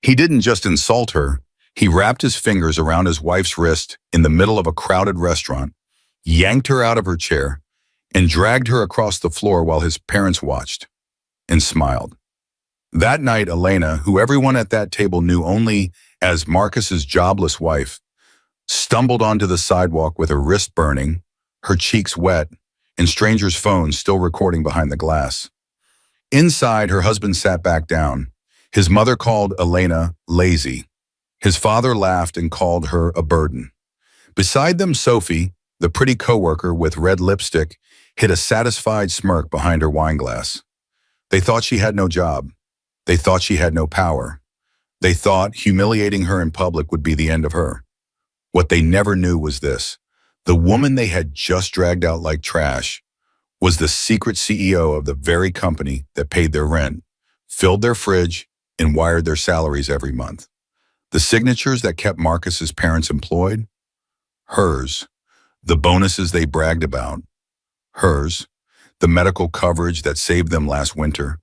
He didn't just insult her, he wrapped his fingers around his wife's wrist in the middle of a crowded restaurant, yanked her out of her chair, and dragged her across the floor while his parents watched and smiled. That night, Elena, who everyone at that table knew only as Marcus's jobless wife, stumbled onto the sidewalk with her wrist burning, her cheeks wet, and strangers' phones still recording behind the glass. Inside, her husband sat back down. His mother called Elena lazy. His father laughed and called her a burden. Beside them, Sophie, the pretty coworker with red lipstick, hid a satisfied smirk behind her wine glass. They thought she had no job. They thought she had no power. They thought humiliating her in public would be the end of her. What they never knew was this: the woman they had just dragged out like trash was the secret CEO of the very company that paid their rent, filled their fridge, and wired their salaries every month. The signatures that kept Marcus's parents employed? Hers. The bonuses they bragged about? Hers. The medical coverage that saved them last winter?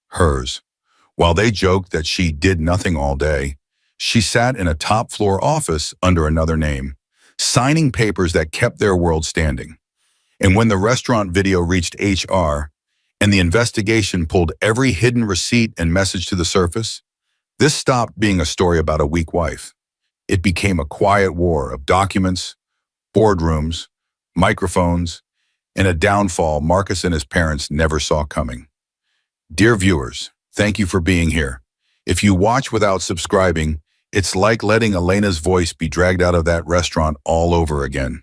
Hers. While they joked that she did nothing all day, she sat in a top-floor office under another name, signing papers that kept their world standing. And when the restaurant video reached HR and the investigation pulled every hidden receipt and message to the surface, this stopped being a story about a weak wife. It became a quiet war of documents, boardrooms, microphones, and a downfall Marcus and his parents never saw coming. Dear viewers, thank you for being here. If you watch without subscribing, it's like letting Elena's voice be dragged out of that restaurant all over again.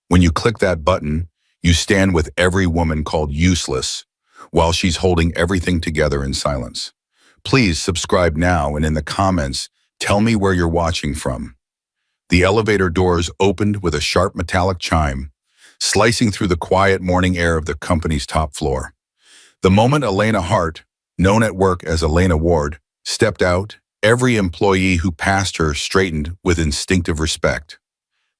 When you click that button, you stand with every woman called useless while she's holding everything together in silence. Please subscribe now, and in the comments, tell me where you're watching from. The elevator doors opened with a sharp metallic chime, slicing through the quiet morning air of the company's top floor. The moment Elena Hart, known at work as Elena Ward, stepped out, every employee who passed her straightened with instinctive respect.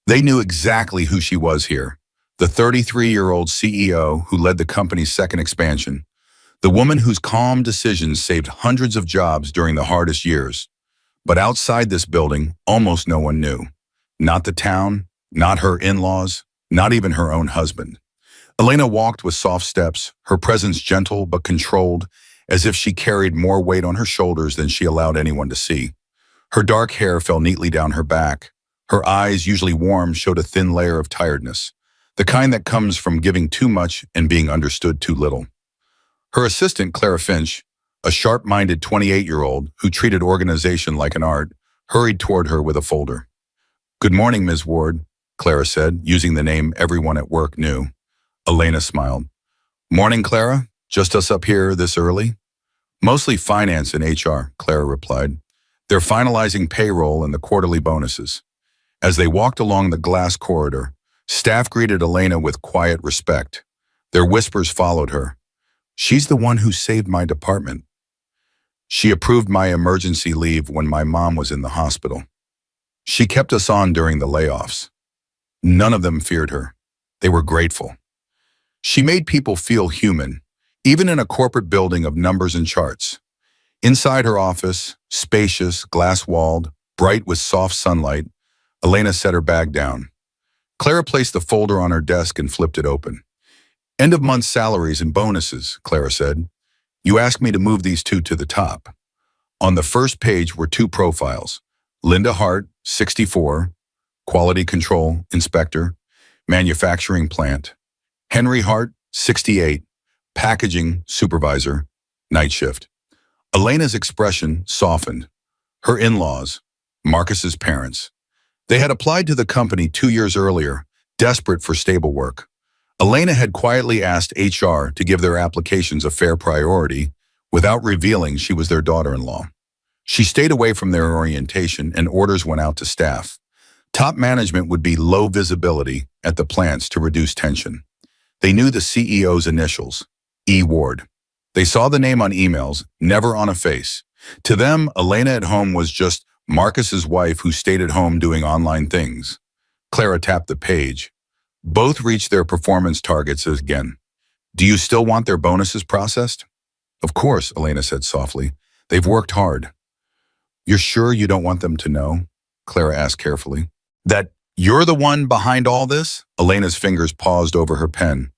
They knew exactly who she was here, the 33-year-old CEO who led the company's second expansion, the woman whose calm decisions saved hundreds of jobs during the hardest years. But outside this building, almost no one knew. Not the town, not her in-laws, not even her own husband. Elena walked with soft steps, her presence gentle but controlled, as if she carried more weight on her shoulders than she allowed anyone to see. Her dark hair fell neatly down her back. Her eyes, usually warm, showed a thin layer of tiredness, the kind that comes from giving too much and being understood too little. Her assistant, Clara Finch, a sharp-minded 28-year-old who treated organization like an art, hurried toward her with a folder. "Good morning, Ms. Ward," Clara said, using the name everyone at work knew. Elena smiled. "Morning, Clara. Just us up here this early?" "Mostly finance and HR," Clara replied. "They're finalizing payroll and the quarterly bonuses." As they walked along the glass corridor, staff greeted Elena with quiet respect. Their whispers followed her. "She's the one who saved my department. She approved my emergency leave when my mom was in the hospital. She kept us on during the layoffs." None of them feared her. They were grateful. She made people feel human, even in a corporate building of numbers and charts. Inside her office, spacious, glass-walled, bright with soft sunlight, Elena set her bag down. Clara placed the folder on her desk and flipped it open. "End-of-month salaries and bonuses," Clara said. "You asked me to move these two to the top." On the first page were two profiles: Linda Hart, 64, Quality Control Inspector, Manufacturing Plant; Henry Hart, 68, Packaging Supervisor, Night Shift. Elena's expression softened. Her in-laws, Marcus's parents. They had applied to the company 2 years earlier, desperate for stable work. Elena had quietly asked HR to give their applications a fair priority without revealing she was their daughter-in-law. She stayed away from their orientation, and orders went out to staff. Top management would be low visibility at the plants to reduce tension. They knew the CEO's initials, E. Ward. They saw the name on emails, never on a face. To them, Elena at home was just Marcus's wife who stayed at home doing online things. Clara tapped the page. Both reached their performance targets again. "Do you still want their bonuses processed?" "Of course," Elena said softly. "They've worked hard." You're sure you don't want them to know? Clara asked carefully. That you're the one behind all this? Elena's fingers paused over her pen.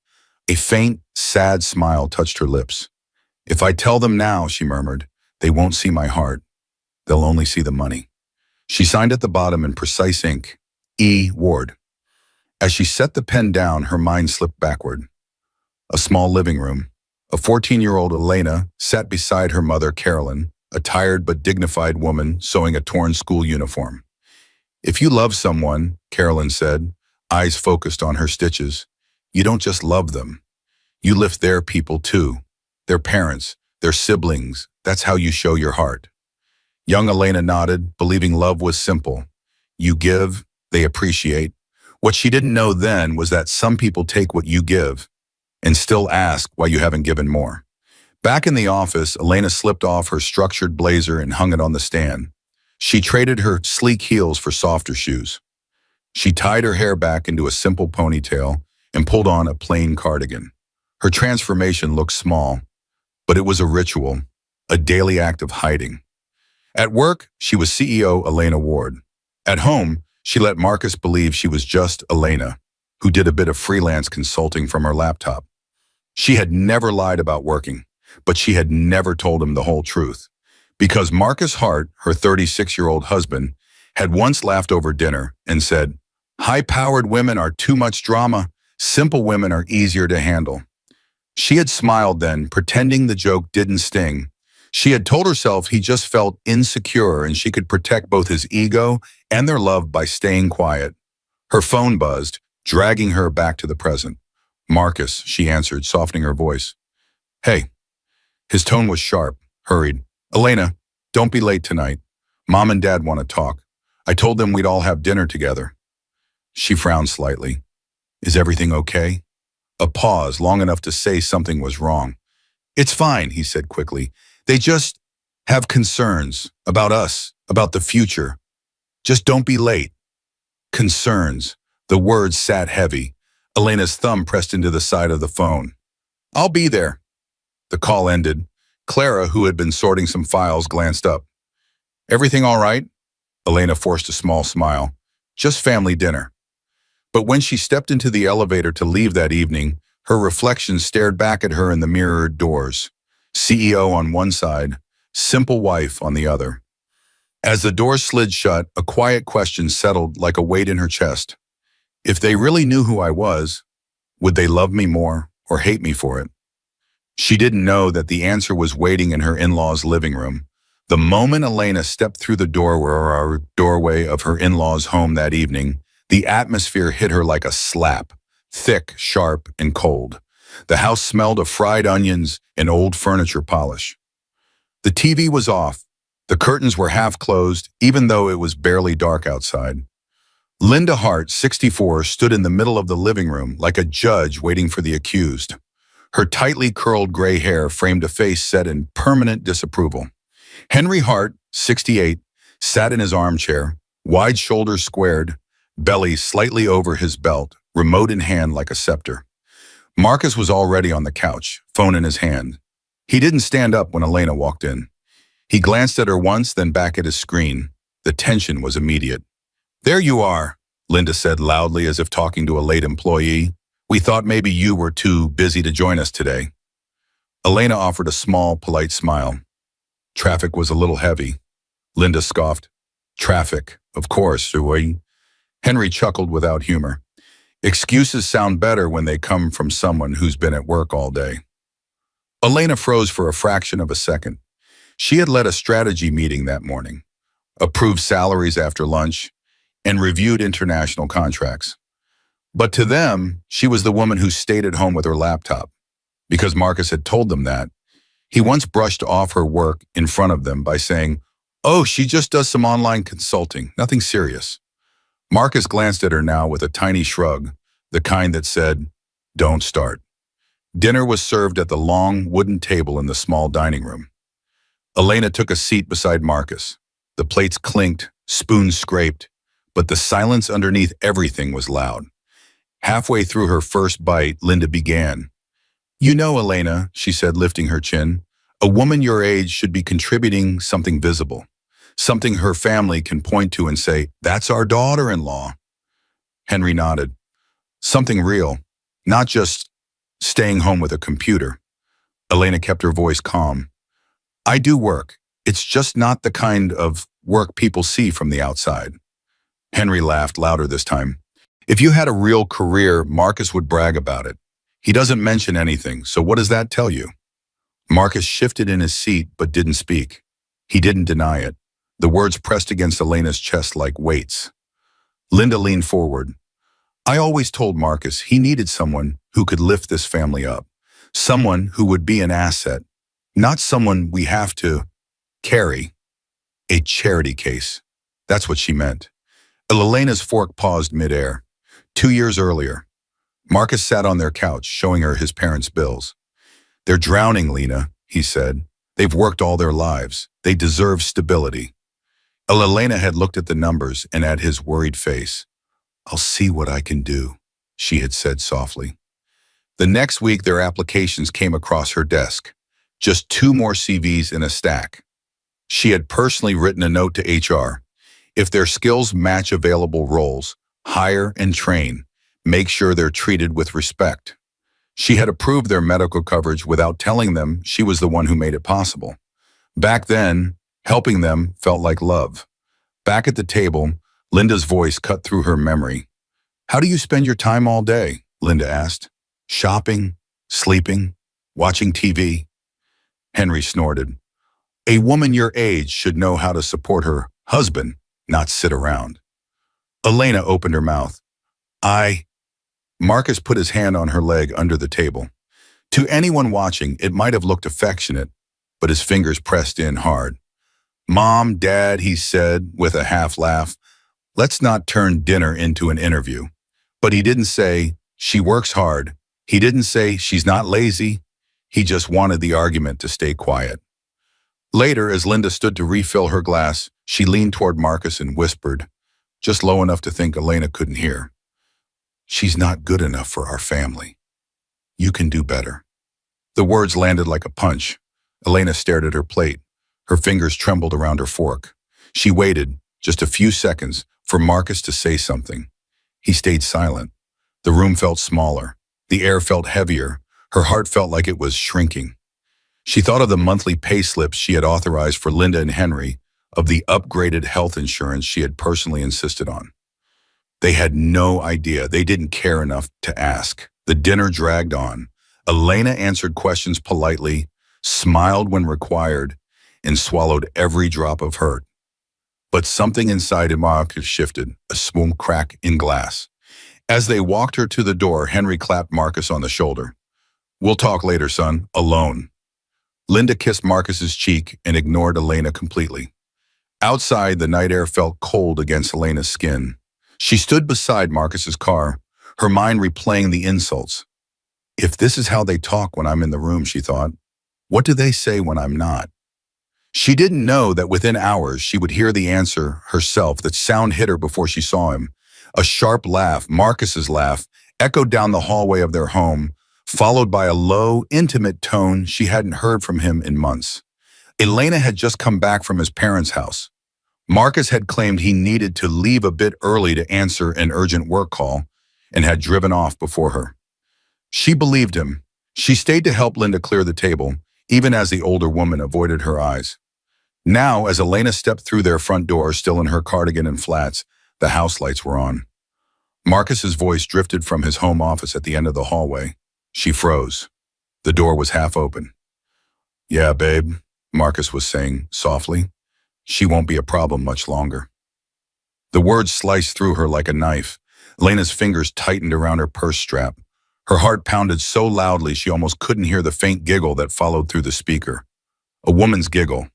A faint, sad smile touched her lips. If I tell them now, she murmured, they won't see my heart. They'll only see the money. She signed at the bottom in precise ink, E. Ward. As she set the pen down, her mind slipped backward. A small living room. A 14-year-old Elena sat beside her mother, Carolyn, a tired but dignified woman sewing a torn school uniform. If you love someone, Carolyn said, eyes focused on her stitches, you don't just love them. You lift their people too. Their parents, their siblings. That's how you show your heart. Young Elena nodded, believing love was simple. You give, they appreciate. What she didn't know then was that some people take what you give and still ask why you haven't given more. Back in the office, Elena slipped off her structured blazer and hung it on the stand. She traded her sleek heels for softer shoes. She tied her hair back into a simple ponytail and pulled on a plain cardigan. Her transformation looked small, but it was a ritual, a daily act of hiding. At work, she was CEO Elena Ward. At home, she let Marcus believe she was just Elena, who did a bit of freelance consulting from her laptop. She had never lied about working, but she had never told him the whole truth. Because Marcus Hart, her 36-year-old husband, had once laughed over dinner and said, high-powered women are too much drama, simple women are easier to handle. She had smiled then, pretending the joke didn't sting. She had told herself he just felt insecure and she could protect both his ego and their love by staying quiet. Her phone buzzed, dragging her back to the present. Marcus, she answered, softening her voice. Hey. His tone was sharp, hurried. Elena, don't be late tonight. Mom and Dad want to talk. I told them we'd all have dinner together. She frowned slightly. Is everything okay? A pause, long enough to say something was wrong. It's fine, he said quickly. They just have concerns about us, about the future. Just don't be late. Concerns. The words sat heavy. Elena's thumb pressed into the side of the phone. I'll be there. The call ended. Clara, who had been sorting some files, glanced up. Everything all right? Elena forced a small smile. Just family dinner. But when she stepped into the elevator to leave that evening, her reflection stared back at her in the mirrored doors. CEO on one side, simple wife on the other. As the door slid shut, a quiet question settled like a weight in her chest. If they really knew who I was, would they love me more or hate me for it? She didn't know that the answer was waiting in her in-laws' living room. The moment Elena stepped through the doorway of her in-laws' home that evening, the atmosphere hit her like a slap, thick, sharp, and cold. The house smelled of fried onions and old furniture polish. The TV was off. The curtains were half closed, even though it was barely dark outside. Linda Hart, 64, stood in the middle of the living room like a judge waiting for the accused. Her tightly curled gray hair framed a face set in permanent disapproval. Henry Hart, 68, sat in his armchair, wide shoulders squared, belly slightly over his belt, remote in hand like a scepter. Marcus was already on the couch, phone in his hand. He didn't stand up when Elena walked in. He glanced at her once, then back at his screen. The tension was immediate. There you are, Linda said loudly as if talking to a late employee. We thought maybe you were too busy to join us today. Elena offered a small, polite smile. Traffic was a little heavy. Linda scoffed. Traffic, of course, oui. Henry chuckled without humor. Excuses sound better when they come from someone who's been at work all day. Elena froze for a fraction of a second. She had led a strategy meeting that morning, approved salaries after lunch, and reviewed international contracts. But to them, she was the woman who stayed at home with her laptop. Because Marcus had told them that, he once brushed off her work in front of them by saying, "Oh, she just does some online consulting, nothing serious." Marcus glanced at her now with a tiny shrug, the kind that said, "Don't start." Dinner was served at the long wooden table in the small dining room. Elena took a seat beside Marcus. The plates clinked, spoons scraped, but the silence underneath everything was loud. Halfway through her first bite, Linda began. "You know, Elena," she said, lifting her chin, "a woman your age should be contributing something visible, Something her family can point to and say, "That's our daughter-in-law." Henry nodded. Something real, not just staying home with a computer. Elena kept her voice calm. "I do work. It's just not the kind of work people see from the outside." Henry laughed louder this time. "If you had a real career, Marcus would brag about it. He doesn't mention anything, so what does that tell you?" Marcus shifted in his seat but didn't speak. He didn't deny it. The words pressed against Elena's chest like weights. Linda leaned forward. "I always told Marcus he needed someone who could lift this family up. Someone who would be an asset, not someone we have to carry. A charity case." That's what she meant. Elena's fork paused midair. 2 years earlier, Marcus sat on their couch, showing her his parents' bills. "They're drowning, Lena," he said. "They've worked all their lives. They deserve stability." Elena had looked at the numbers and at his worried face. "I'll see what I can do," she had said softly. The next week, their applications came across her desk. Just 2 more CVs in a stack. She had personally written a note to HR. If their skills match available roles, hire and train. Make sure they're treated with respect. She had approved their medical coverage without telling them she was the one who made it possible. Back then, helping them felt like love. Back at the table, Linda's voice cut through her memory. "How do you spend your time all day?" Linda asked. "Shopping, sleeping, watching TV?" Henry snorted. "A woman your age should know how to support her husband, not sit around." Elena opened her mouth. Marcus put his hand on her leg under the table. To anyone watching, it might have looked affectionate, but his fingers pressed in hard. "Mom, Dad," he said with a half laugh, "let's not turn dinner into an interview." But he didn't say, "She works hard." He didn't say, "She's not lazy." He just wanted the argument to stay quiet. Later, as Linda stood to refill her glass, she leaned toward Marcus and whispered, just low enough to think Elena couldn't hear, "She's not good enough for our family. You can do better." The words landed like a punch. Elena stared at her plate. Her fingers trembled around her fork. She waited, just a few seconds, for Marcus to say something. He stayed silent. The room felt smaller. The air felt heavier. Her heart felt like it was shrinking. She thought of the monthly pay slips she had authorized for Linda and Henry, of the upgraded health insurance she had personally insisted on. They had no idea. They didn't care enough to ask. The dinner dragged on. Elena answered questions politely, smiled when required, and swallowed every drop of hurt. But something inside Marcus shifted, a small crack in glass. As they walked her to the door, Henry clapped Marcus on the shoulder. "We'll talk later, son, alone." Linda kissed Marcus's cheek and ignored Elena completely. Outside, the night air felt cold against Elena's skin. She stood beside Marcus's car, her mind replaying the insults. "If this is how they talk when I'm in the room," she thought, "what do they say when I'm not?" She didn't know that within hours she would hear the answer herself. That sound hit her before she saw him. A sharp laugh, Marcus's laugh, echoed down the hallway of their home, followed by a low, intimate tone she hadn't heard from him in months. Elena had just come back from his parents' house. Marcus had claimed he needed to leave a bit early to answer an urgent work call and had driven off before her. She believed him. She stayed to help Linda clear the table, even as the older woman avoided her eyes. Now, as Elena stepped through their front door, still in her cardigan and flats, the house lights were on. Marcus's voice drifted from his home office at the end of the hallway. She froze. The door was half open. "Yeah, babe," Marcus was saying softly. "She won't be a problem much longer." The words sliced through her like a knife. Elena's fingers tightened around her purse strap. Her heart pounded so loudly she almost couldn't hear the faint giggle that followed through the speaker. A woman's giggle,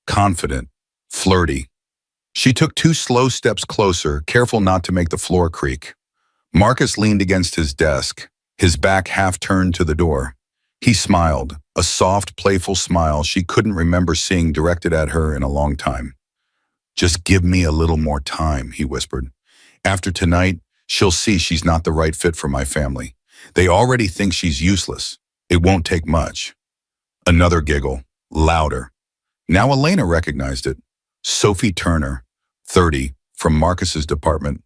confident, flirty. She took 2 slow steps closer, careful not to make the floor creak. Marcus leaned against his desk, his back half turned to the door. He smiled, a soft, playful smile she couldn't remember seeing directed at her in a long time. "Just give me a little more time," he whispered. "After tonight, she'll see she's not the right fit for my family. They already think she's useless. It won't take much." Another giggle, louder. Now Elena recognized it. Sophie Turner, 30, from Marcus's department.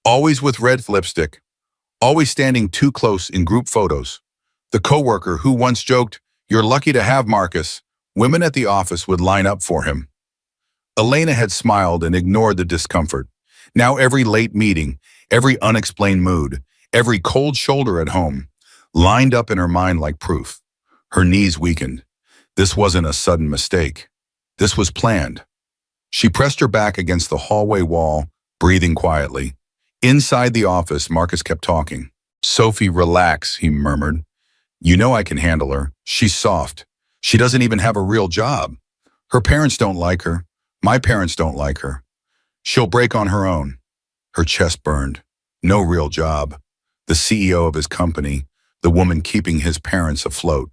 Always with red lipstick, always standing too close in group photos. The coworker who once joked, "You're lucky to have Marcus." Women at the office would line up for him. Elena had smiled and ignored the discomfort. Now every late meeting, every unexplained mood, every cold shoulder at home, lined up in her mind like proof. Her knees weakened. This wasn't a sudden mistake. This was planned. She pressed her back against the hallway wall, breathing quietly. Inside the office, Marcus kept talking. "Sophie, relax," he murmured. "You know I can handle her. She's soft. She doesn't even have a real job. Her parents don't like her. My parents don't like her. She'll break on her own." Her chest burned. No real job. The CEO of his company, the woman keeping his parents afloat.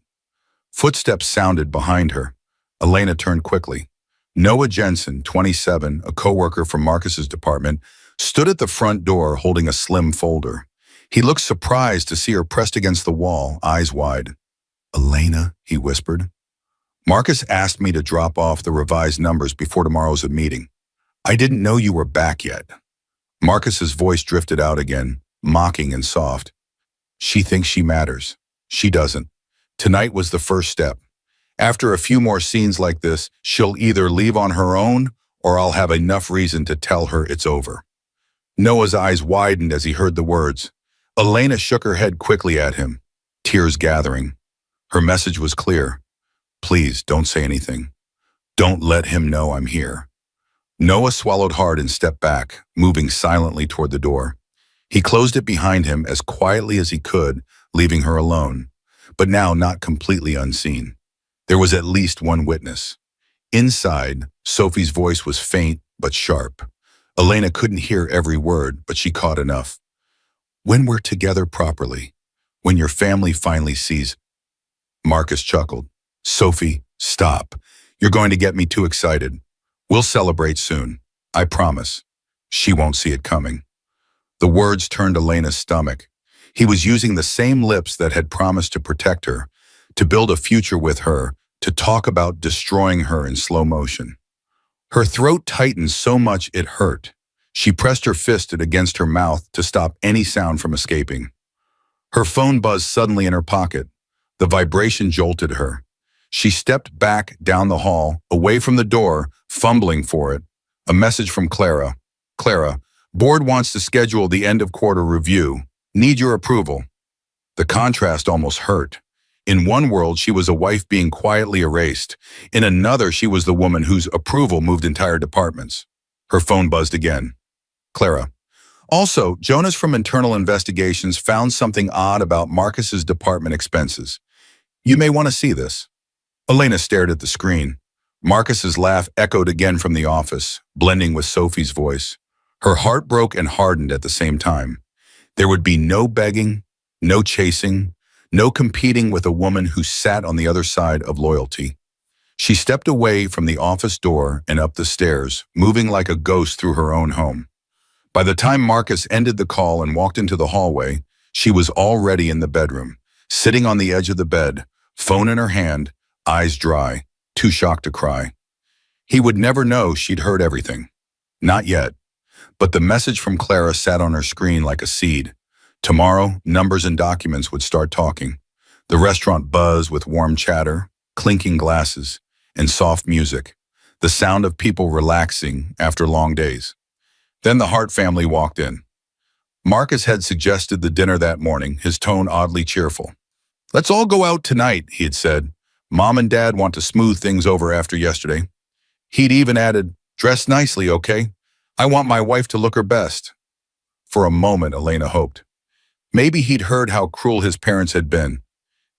Footsteps sounded behind her. Elena turned quickly. Noah Jensen, 27, a coworker from Marcus's department, stood at the front door holding a slim folder. He looked surprised to see her pressed against the wall, eyes wide. "Elena," he whispered. "Marcus asked me to drop off the revised numbers before tomorrow's meeting. I didn't know you were back yet." Marcus's voice drifted out again, mocking and soft. "She thinks she matters. She doesn't. Tonight was the first step. After a few more scenes like this, she'll either leave on her own or I'll have enough reason to tell her it's over." Noah's eyes widened as he heard the words. Elena shook her head quickly at him, tears gathering. Her message was clear. "Please, don't say anything. Don't let him know I'm here." Noah swallowed hard and stepped back, moving silently toward the door. He closed it behind him as quietly as he could, leaving her alone, but now not completely unseen. There was at least one witness. Inside, Sophie's voice was faint but sharp. Elena couldn't hear every word, but she caught enough. "When we're together properly, when your family finally sees." Marcus chuckled. "Sophie, stop. You're going to get me too excited. We'll celebrate soon. I promise." She won't see it coming. The words turned Elena's stomach. He was using the same lips that had promised to protect her, to build a future with her, to talk about destroying her in slow motion. Her throat tightened so much it hurt. She pressed her fist against her mouth to stop any sound from escaping. Her phone buzzed suddenly in her pocket. The vibration jolted her. She stepped back down the hall, away from the door, fumbling for it. A message from Clara. "Clara, board wants to schedule the end-of-quarter review. Need your approval." The contrast almost hurt. In one world, she was a wife being quietly erased. In another, she was the woman whose approval moved entire departments. Her phone buzzed again. "Clara. Also, Jonas from Internal Investigations found something odd about Marcus's department expenses. You may want to see this." Elena stared at the screen. Marcus's laugh echoed again from the office, blending with Sophie's voice. Her heart broke and hardened at the same time. There would be no begging, no chasing, no competing with a woman who sat on the other side of loyalty. She stepped away from the office door and up the stairs, moving like a ghost through her own home. By the time Marcus ended the call and walked into the hallway, she was already in the bedroom, sitting on the edge of the bed, phone in her hand, eyes dry, too shocked to cry. He would never know she'd heard everything. Not yet. But the message from Clara sat on her screen like a seed. Tomorrow, numbers and documents would start talking. The restaurant buzzed with warm chatter, clinking glasses, and soft music, the sound of people relaxing after long days. Then the Hart family walked in. Marcus had suggested the dinner that morning, his tone oddly cheerful. "Let's all go out tonight," he had said. "Mom and Dad want to smooth things over after yesterday." He'd even added, "Dress nicely, okay? I want my wife to look her best." For a moment, Elena hoped. Maybe he'd heard how cruel his parents had been.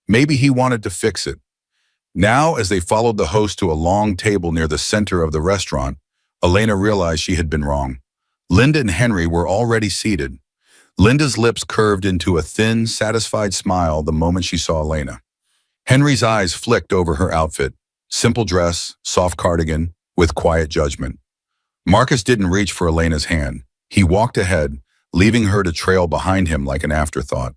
Maybe he wanted to fix it. Now, as they followed the host to a long table near the center of the restaurant, Elena realized she had been wrong. Linda and Henry were already seated. Linda's lips curved into a thin, satisfied smile the moment she saw Elena. Henry's eyes flicked over her outfit, simple dress, soft cardigan, with quiet judgment. Marcus didn't reach for Elena's hand. He walked ahead, leaving her to trail behind him like an afterthought.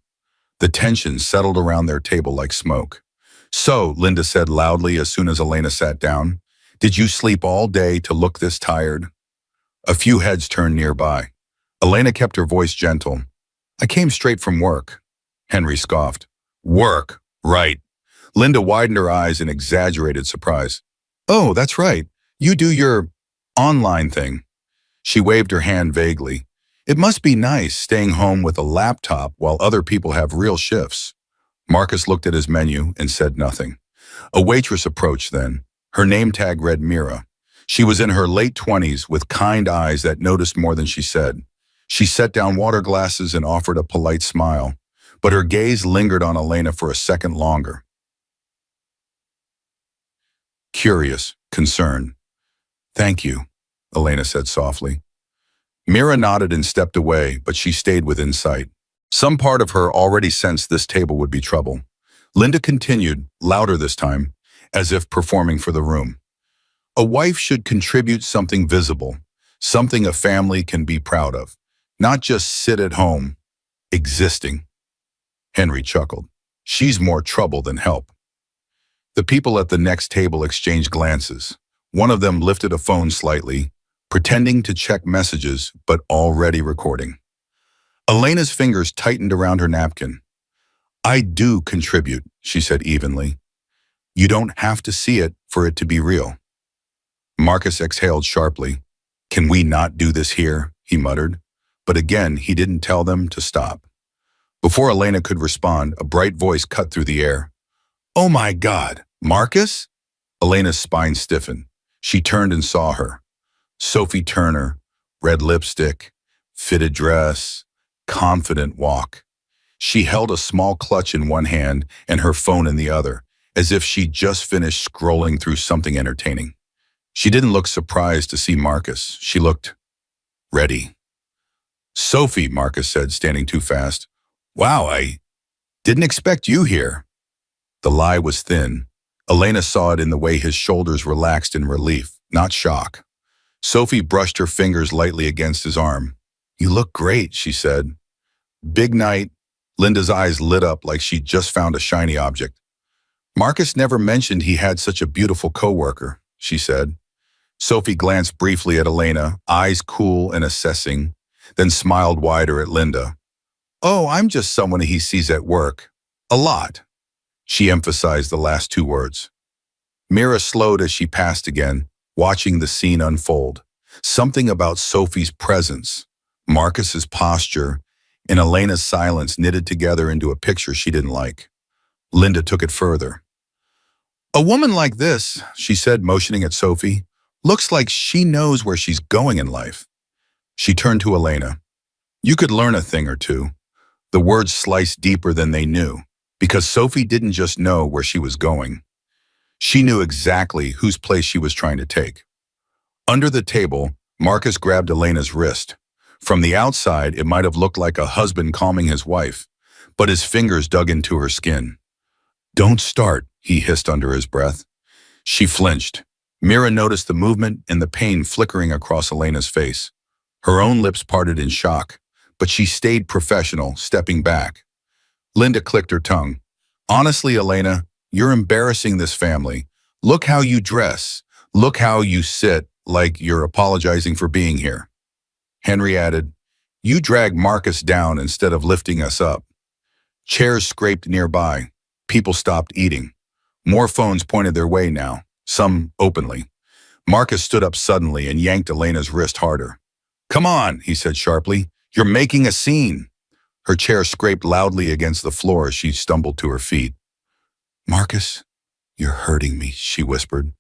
The tension settled around their table like smoke. "So," Linda said loudly as soon as Elena sat down, Did you sleep all day to look this tired? A few heads turned nearby. Elena kept her voice gentle. I came straight from work. Henry scoffed. Work, right. Linda widened her eyes in exaggerated surprise. Oh, that's right. You do your online thing. She waved her hand vaguely. It must be nice staying home with a laptop while other people have real shifts. Marcus looked at his menu and said nothing. A waitress approached then. Her name tag read Mira. She was in her late 20s with kind eyes that noticed more than she said. She set down water glasses and offered a polite smile, but her gaze lingered on Elena for a second longer. Curious, concerned. Thank you, Elena said softly. Mira nodded and stepped away, but she stayed within sight. Some part of her already sensed this table would be trouble. Linda continued, louder this time, as if performing for the room. A wife should contribute something visible, something a family can be proud of, not just sit at home, existing. Henry chuckled. She's more trouble than help. The people at the next table exchanged glances. One of them lifted a phone slightly, pretending to check messages, but already recording. Elena's fingers tightened around her napkin. I do contribute, she said evenly. You don't have to see it for it to be real. Marcus exhaled sharply. Can we not do this here? He muttered. But again, he didn't tell them to stop. Before Elena could respond, a bright voice cut through the air. Oh my God, Marcus? Elena's spine stiffened. She turned and saw her. Sophie Turner, red lipstick, fitted dress, confident walk. She held a small clutch in one hand and her phone in the other, as if she'd just finished scrolling through something entertaining. She didn't look surprised to see Marcus. She looked ready. Sophie, Marcus said, standing too fast. Wow, I didn't expect you here. The lie was thin. Elena saw it in the way his shoulders relaxed in relief, not shock. Sophie brushed her fingers lightly against his arm. You look great, she said. Big night. Linda's eyes lit up like she'd just found a shiny object. Marcus never mentioned he had such a beautiful coworker, she said. Sophie glanced briefly at Elena, eyes cool and assessing, then smiled wider at Linda. Oh, I'm just someone he sees at work. A lot. She emphasized the last two words. Mira slowed as she passed again, watching the scene unfold. Something about Sophie's presence, Marcus's posture, and Elena's silence knitted together into a picture she didn't like. Linda took it further. A woman like this, she said, motioning at Sophie, looks like she knows where she's going in life. She turned to Elena. You could learn a thing or two. The words sliced deeper than they knew, because Sophie didn't just know where she was going. She knew exactly whose place she was trying to take. Under the table, Marcus grabbed Elena's wrist. From the outside, it might have looked like a husband calming his wife, but his fingers dug into her skin. Don't start, he hissed under his breath. She flinched. Mira noticed the movement and the pain flickering across Elena's face. Her own lips parted in shock, but she stayed professional, stepping back. Linda clicked her tongue. Honestly, Elena, you're embarrassing this family. Look how you dress. Look how you sit, like you're apologizing for being here. Henry added, you drag Marcus down instead of lifting us up. Chairs scraped nearby. People stopped eating. More phones pointed their way now, some openly. Marcus stood up suddenly and yanked Elena's wrist harder. Come on, he said sharply. You're making a scene. Her chair scraped loudly against the floor as she stumbled to her feet. Marcus, you're hurting me, she whispered.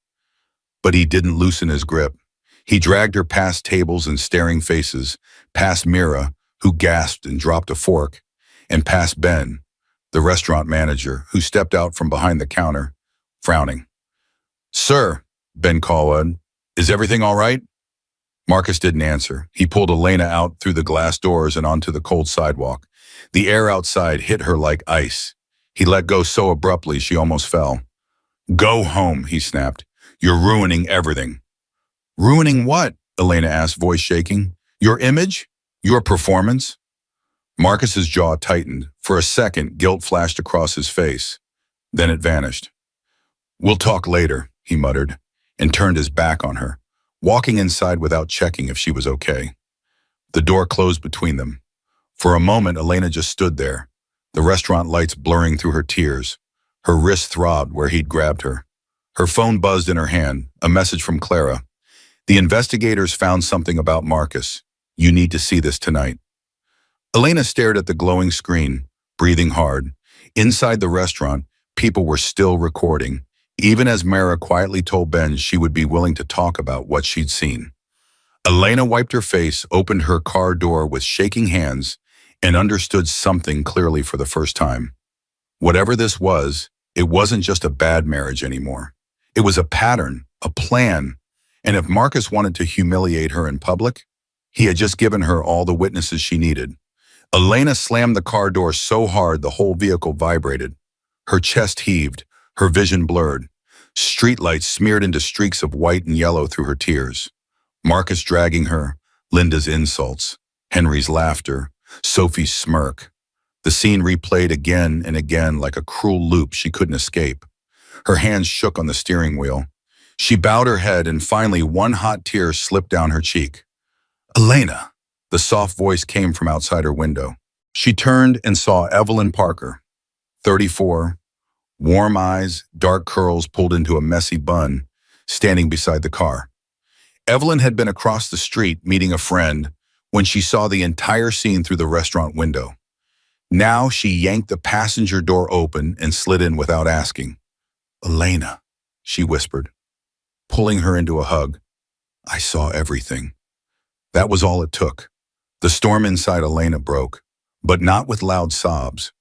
But he didn't loosen his grip. He dragged her past tables and staring faces, past Mira, who gasped and dropped a fork, and past Ben, the restaurant manager, who stepped out from behind the counter, frowning. Sir, Ben called, is everything all right? Marcus didn't answer. He pulled Elena out through the glass doors and onto the cold sidewalk. The air outside hit her like ice. He let go so abruptly she almost fell. Go home, he snapped. You're ruining everything. Ruining what? Elena asked, voice shaking. Your image? Your performance? Marcus's jaw tightened. For a second, guilt flashed across his face. Then it vanished. We'll talk later, he muttered. and turned his back on her, walking inside without checking if she was okay. The door closed between them. For a moment, Elena just stood there, the restaurant lights blurring through her tears. Her wrist throbbed where he'd grabbed her. Her phone buzzed in her hand, a message from Clara. The investigators found something about Marcus. You need to see this tonight. Elena stared at the glowing screen, breathing hard. Inside the restaurant, people were still recording, even as Mara quietly told Ben she would be willing to talk about what she'd seen. Elena wiped her face, opened her car door with shaking hands, and understood something clearly for the first time. Whatever this was, it wasn't just a bad marriage anymore. It was a pattern, a plan, and if Marcus wanted to humiliate her in public, he had just given her all the witnesses she needed. Elena slammed the car door so hard the whole vehicle vibrated. Her chest heaved, her vision blurred. Streetlights smeared into streaks of white and yellow through her tears. Marcus dragging her, Linda's insults, Henry's laughter, Sophie's smirk. The scene replayed again and again like a cruel loop she couldn't escape. Her hands shook on the steering wheel. She bowed her head and finally one hot tear slipped down her cheek. Elena, the soft voice came from outside her window. She turned and saw Evelyn Parker, 34, warm eyes, dark curls pulled into a messy bun, standing beside the car. Evelyn had been across the street meeting a friend when she saw the entire scene through the restaurant window. Now she yanked the passenger door open and slid in without asking. Elena, she whispered, pulling her into a hug. I saw everything. That was all it took. The storm inside Elena broke, but not with loud sobs.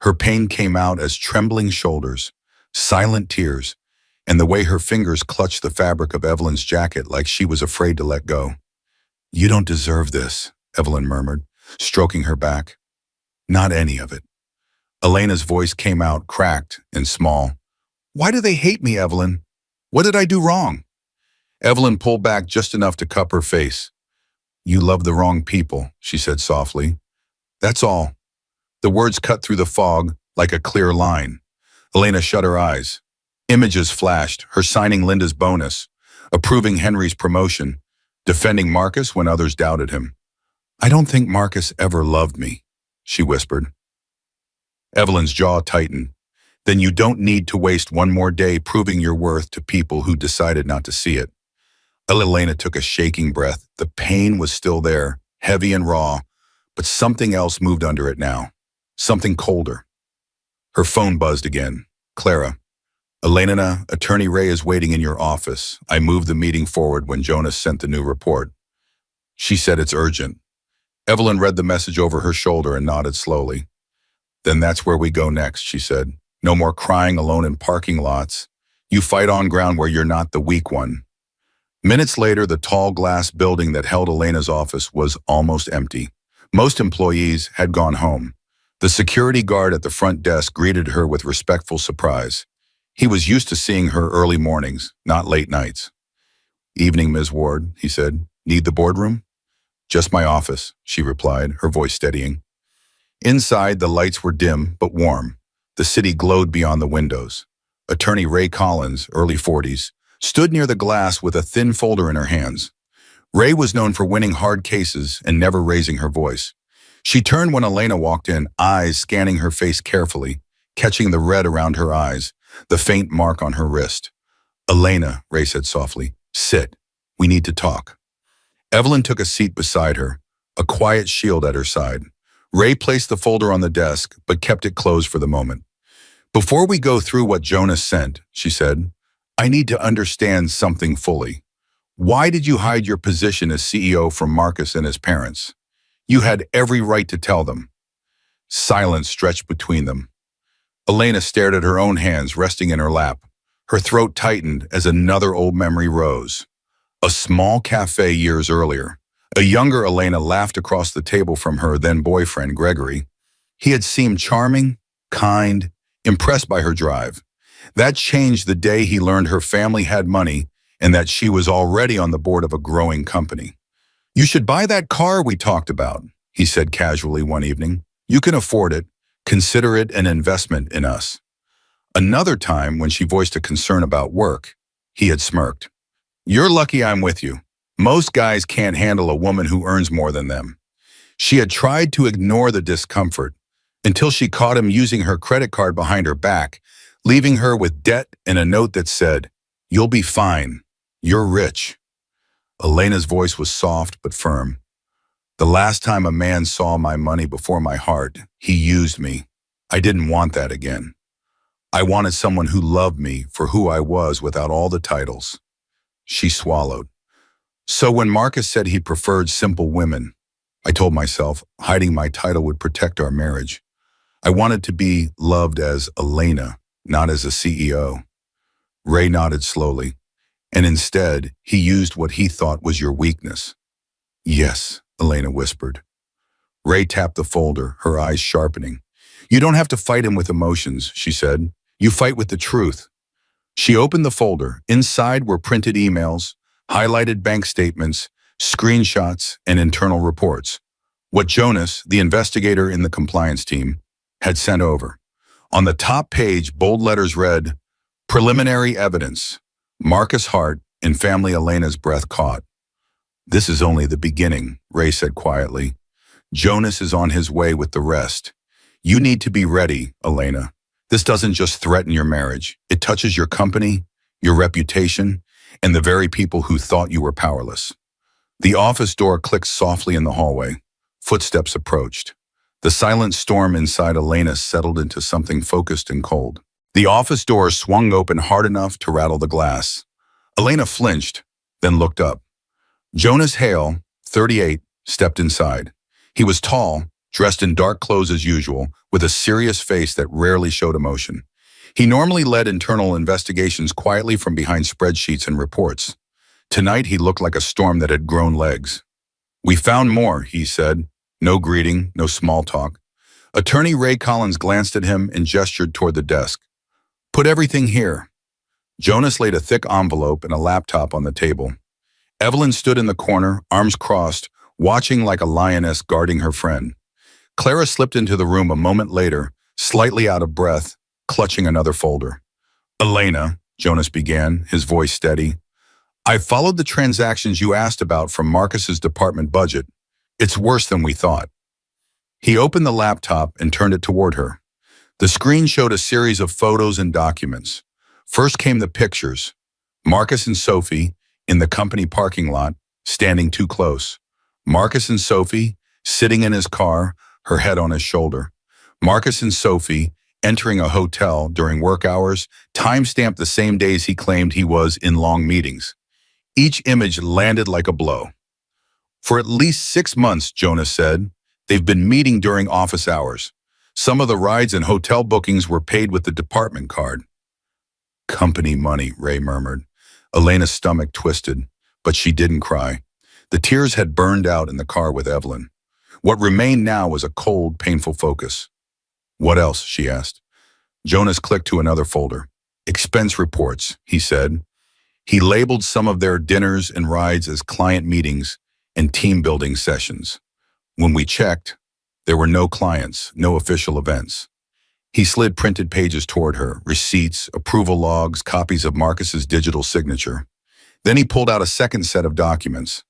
Her pain came out as trembling shoulders, silent tears, and the way her fingers clutched the fabric of Evelyn's jacket like she was afraid to let go. You don't deserve this, Evelyn murmured, stroking her back. Not any of it. Elena's voice came out cracked and small. Why do they hate me, Evelyn? What did I do wrong? Evelyn pulled back just enough to cup her face. You love the wrong people, she said softly. That's all. The words cut through the fog like a clear line. Elena shut her eyes. Images flashed, her signing Linda's bonus, approving Henry's promotion, defending Marcus when others doubted him. I don't think Marcus ever loved me, she whispered. Evelyn's jaw tightened. Then you don't need to waste one more day proving your worth to people who decided not to see it. Elena took a shaking breath. The pain was still there, heavy and raw, but something else moved under it now. Something colder. Her phone buzzed again. Clara. Elena, Attorney Ray is waiting in your office. I moved the meeting forward when Jonas sent the new report. She said it's urgent. Evelyn read the message over her shoulder and nodded slowly. Then that's where we go next, she said. No more crying alone in parking lots. You fight on ground where you're not the weak one. Minutes later, the tall glass building that held Elena's office was almost empty. Most employees had gone home. The security guard at the front desk greeted her with respectful surprise. He was used to seeing her early mornings, not late nights. Evening, Ms. Ward, he said. Need the boardroom? Just my office, she replied, her voice steadying. Inside, the lights were dim but warm. The city glowed beyond the windows. Attorney Ray Collins, early 40s, stood near the glass with a thin folder in her hands. Ray was known for winning hard cases and never raising her voice. She turned when Elena walked in, eyes scanning her face carefully, catching the red around her eyes, the faint mark on her wrist. Elena, Ray said softly, sit. We need to talk. Evelyn took a seat beside her, a quiet shield at her side. Ray placed the folder on the desk, but kept it closed for the moment. Before we go through what Jonas sent, she said, I need to understand something fully. Why did you hide your position as CEO from Marcus and his parents? You had every right to tell them. Silence stretched between them. Elena stared at her own hands resting in her lap. Her throat tightened as another old memory rose. A small cafe years earlier. A younger Elena laughed across the table from her then boyfriend, Gregory. He had seemed charming, kind, impressed by her drive. That changed the day he learned her family had money and that she was already on the board of a growing company. You should buy that car we talked about, he said casually one evening. You can afford it. Consider it an investment in us. Another time, when she voiced a concern about work, he had smirked. You're lucky I'm with you. Most guys can't handle a woman who earns more than them. She had tried to ignore the discomfort until she caught him using her credit card behind her back, leaving her with debt and a note that said, "You'll be fine. You're rich." Elena's voice was soft but firm. "The last time a man saw my money before my heart, he used me. I didn't want that again. I wanted someone who loved me for who I was without all the titles." She swallowed. So when Marcus said he preferred simple women, I told myself hiding my title would protect our marriage. I wanted to be loved as Elena, not as a CEO. Ray nodded slowly, and instead, he used what he thought was your weakness. "Yes," Elena whispered. Ray tapped the folder, her eyes sharpening. "You don't have to fight him with emotions," she said. "You fight with the truth." She opened the folder. Inside were printed emails, highlighted bank statements, screenshots, and internal reports. What Jonas, the investigator in the compliance team, had sent over. On the top page, bold letters read, "Preliminary evidence. Marcus Hart and family." Elena's breath caught. "This is only the beginning," Ray said quietly. "Jonas is on his way with the rest. You need to be ready, Elena. This doesn't just threaten your marriage. It touches your company, your reputation, and the very people who thought you were powerless." The office door clicked softly in the hallway. Footsteps approached. The silent storm inside Elena settled into something focused and cold. The office door swung open hard enough to rattle the glass. Elena flinched, then looked up. Jonas Hale, 38, stepped inside. He was tall, dressed in dark clothes as usual, with a serious face that rarely showed emotion. He normally led internal investigations quietly from behind spreadsheets and reports. Tonight he looked like a storm that had grown legs. "We found more," he said. No greeting, no small talk. Attorney Ray Collins glanced at him and gestured toward the desk. "Put everything here." Jonas laid a thick envelope and a laptop on the table. Evelyn stood in the corner, arms crossed, watching like a lioness guarding her friend. Clara slipped into the room a moment later, slightly out of breath, clutching another folder. "Elena," Jonas began, his voice steady, "I followed the transactions you asked about from Marcus's department budget. It's worse than we thought." He opened the laptop and turned it toward her. The screen showed a series of photos and documents. First came the pictures. Marcus and Sophie in the company parking lot, standing too close. Marcus and Sophie sitting in his car, her head on his shoulder. Marcus and Sophie entering a hotel during work hours, time-stamped the same days he claimed he was in long meetings. Each image landed like a blow. "For at least 6 months," Jonas said, "they've been meeting during office hours. Some of the rides and hotel bookings were paid with the department card." "Company money," Ray murmured. Elena's stomach twisted, but she didn't cry. The tears had burned out in the car with Evelyn. What remained now was a cold, painful focus. "What else?" she asked. Jonas clicked to another folder. "Expense reports," he said. He labeled some of their dinners and rides as client meetings and team-building sessions. When we checked, there were no clients, no official events. He slid printed pages toward her, receipts, approval logs, copies of Marcus's digital signature. Then he pulled out a second set of documents.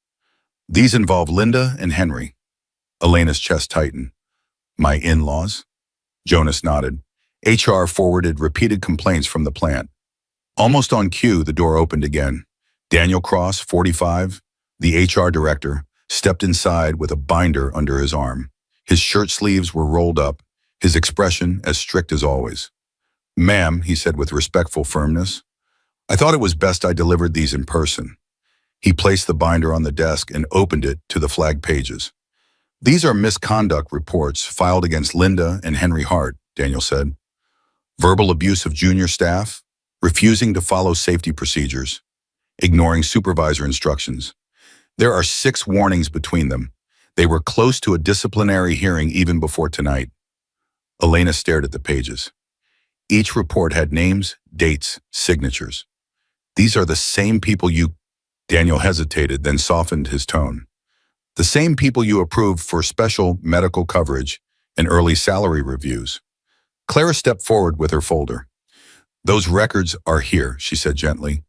These involved Linda and Henry. Elena's chest tightened. "My in-laws?" Jonas nodded. HR forwarded repeated complaints from the plant. Almost on cue, the door opened again. Daniel Cross, 45, the HR director, stepped inside with a binder under his arm. His shirt sleeves were rolled up, his expression as strict as always. "Ma'am," he said with respectful firmness, "I thought it was best I delivered these in person." He placed the binder on the desk and opened it to the flagged pages. "These are misconduct reports filed against Linda and Henry Hart," Daniel said. "Verbal abuse of junior staff, refusing to follow safety procedures, ignoring supervisor instructions. There are 6 warnings between them. They were close to a disciplinary hearing even before tonight." Elena stared at the pages. Each report had names, dates, signatures. "These are the same people you—" Daniel hesitated, then softened his tone. "The same people you approved for special medical coverage and early salary reviews." Clara stepped forward with her folder. "Those records are here," she said gently.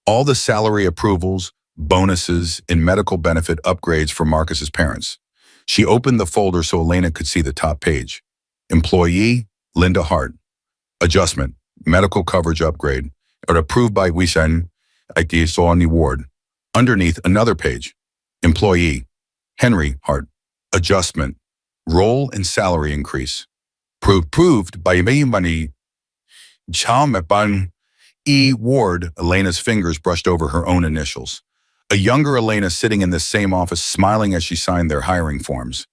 All the salary approvals, bonuses, and medical benefit upgrades for Marcus's parents. She opened the folder so Elena could see the top page. Employee, Linda Hart. Adjustment, medical coverage upgrade, or approved by Wisan Ikisoni Ward. Underneath, another page. Employee, Henry Hart. Adjustment, role and salary increase. Proved by Mayimani Chalmepan E. Ward. Elena's fingers brushed over her own initials. A younger Elena sitting in this same office smiling as she signed their hiring forms.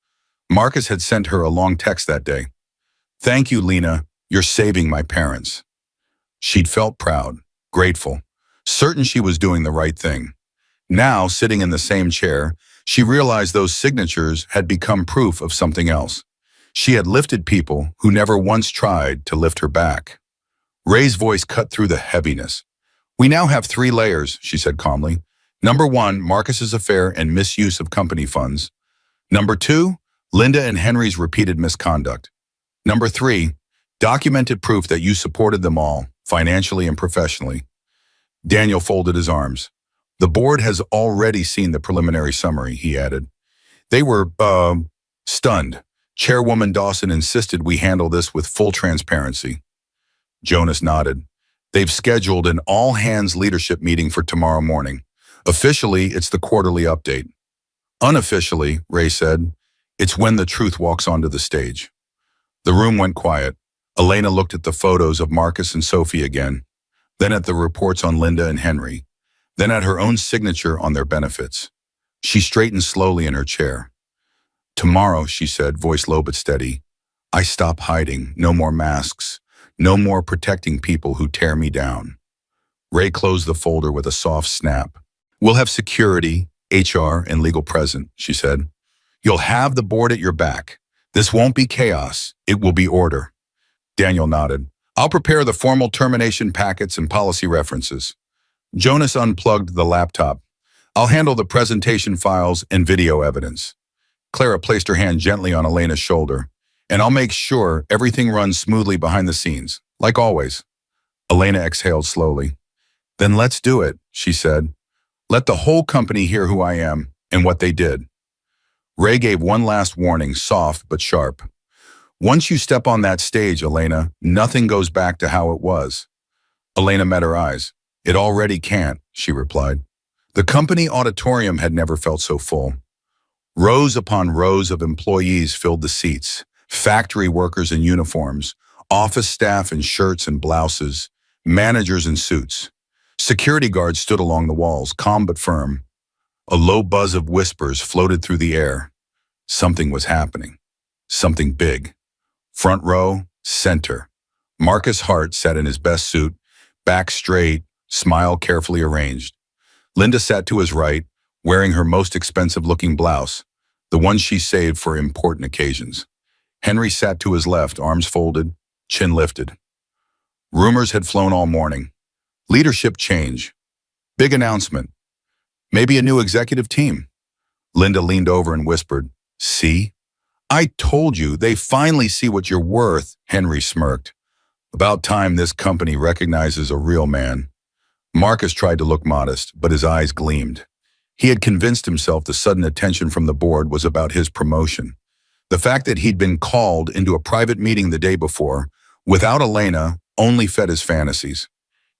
Marcus had sent her a long text that day. Thank you, Lena. You're saving my parents. She'd felt proud, grateful, certain she was doing the right thing. Now, sitting in the same chair, she realized those signatures had become proof of something else. She had lifted people who never once tried to lift her back. Ray's voice cut through the heaviness. We now have 3 layers, she said calmly. Number 1, Marcus's affair and misuse of company funds. Number 2, Linda and Henry's repeated misconduct. Number 3, documented proof that you supported them all, financially and professionally. Daniel folded his arms. The board has already seen the preliminary summary, he added. They were, stunned. Chairwoman Dawson insisted we handle this with full transparency. Jonas nodded. They've scheduled an all-hands leadership meeting for tomorrow morning. Officially, it's the quarterly update. Unofficially, Ray said, it's when the truth walks onto the stage. The room went quiet. Elena looked at the photos of Marcus and Sophie again, then at the reports on Linda and Henry, then at her own signature on their benefits. She straightened slowly in her chair. Tomorrow, she said, voice low but steady, I stop hiding, no more masks, no more protecting people who tear me down. Ray closed the folder with a soft snap. We'll have security, HR, and legal present, she said. You'll have the board at your back. This won't be chaos, it will be order. Daniel nodded. I'll prepare the formal termination packets and policy references. Jonas unplugged the laptop. I'll handle the presentation files and video evidence. Clara placed her hand gently on Elena's shoulder. And I'll make sure everything runs smoothly behind the scenes, like always. Elena exhaled slowly. Then let's do it, she said. Let the whole company hear who I am and what they did. Ray gave one last warning, soft but sharp. Once you step on that stage, Elena, nothing goes back to how it was. Elena met her eyes. It already can't, she replied. The company auditorium had never felt so full. Rows upon rows of employees filled the seats, factory workers in uniforms, office staff in shirts and blouses, managers in suits. Security guards stood along the walls, calm but firm. A low buzz of whispers floated through the air. Something was happening. Something big. Front row, center. Marcus Hart sat in his best suit, back straight, smile carefully arranged. Linda sat to his right, wearing her most expensive-looking blouse, the one she saved for important occasions. Henry sat to his left, arms folded, chin lifted. Rumors had flown all morning. Leadership change. Big announcement. Maybe a new executive team. Linda leaned over and whispered, See? I told you, they finally see what you're worth, Henry smirked. About time this company recognizes a real man. Marcus tried to look modest, but his eyes gleamed. He had convinced himself the sudden attention from the board was about his promotion. The fact that he'd been called into a private meeting the day before, without Elena, only fed his fantasies.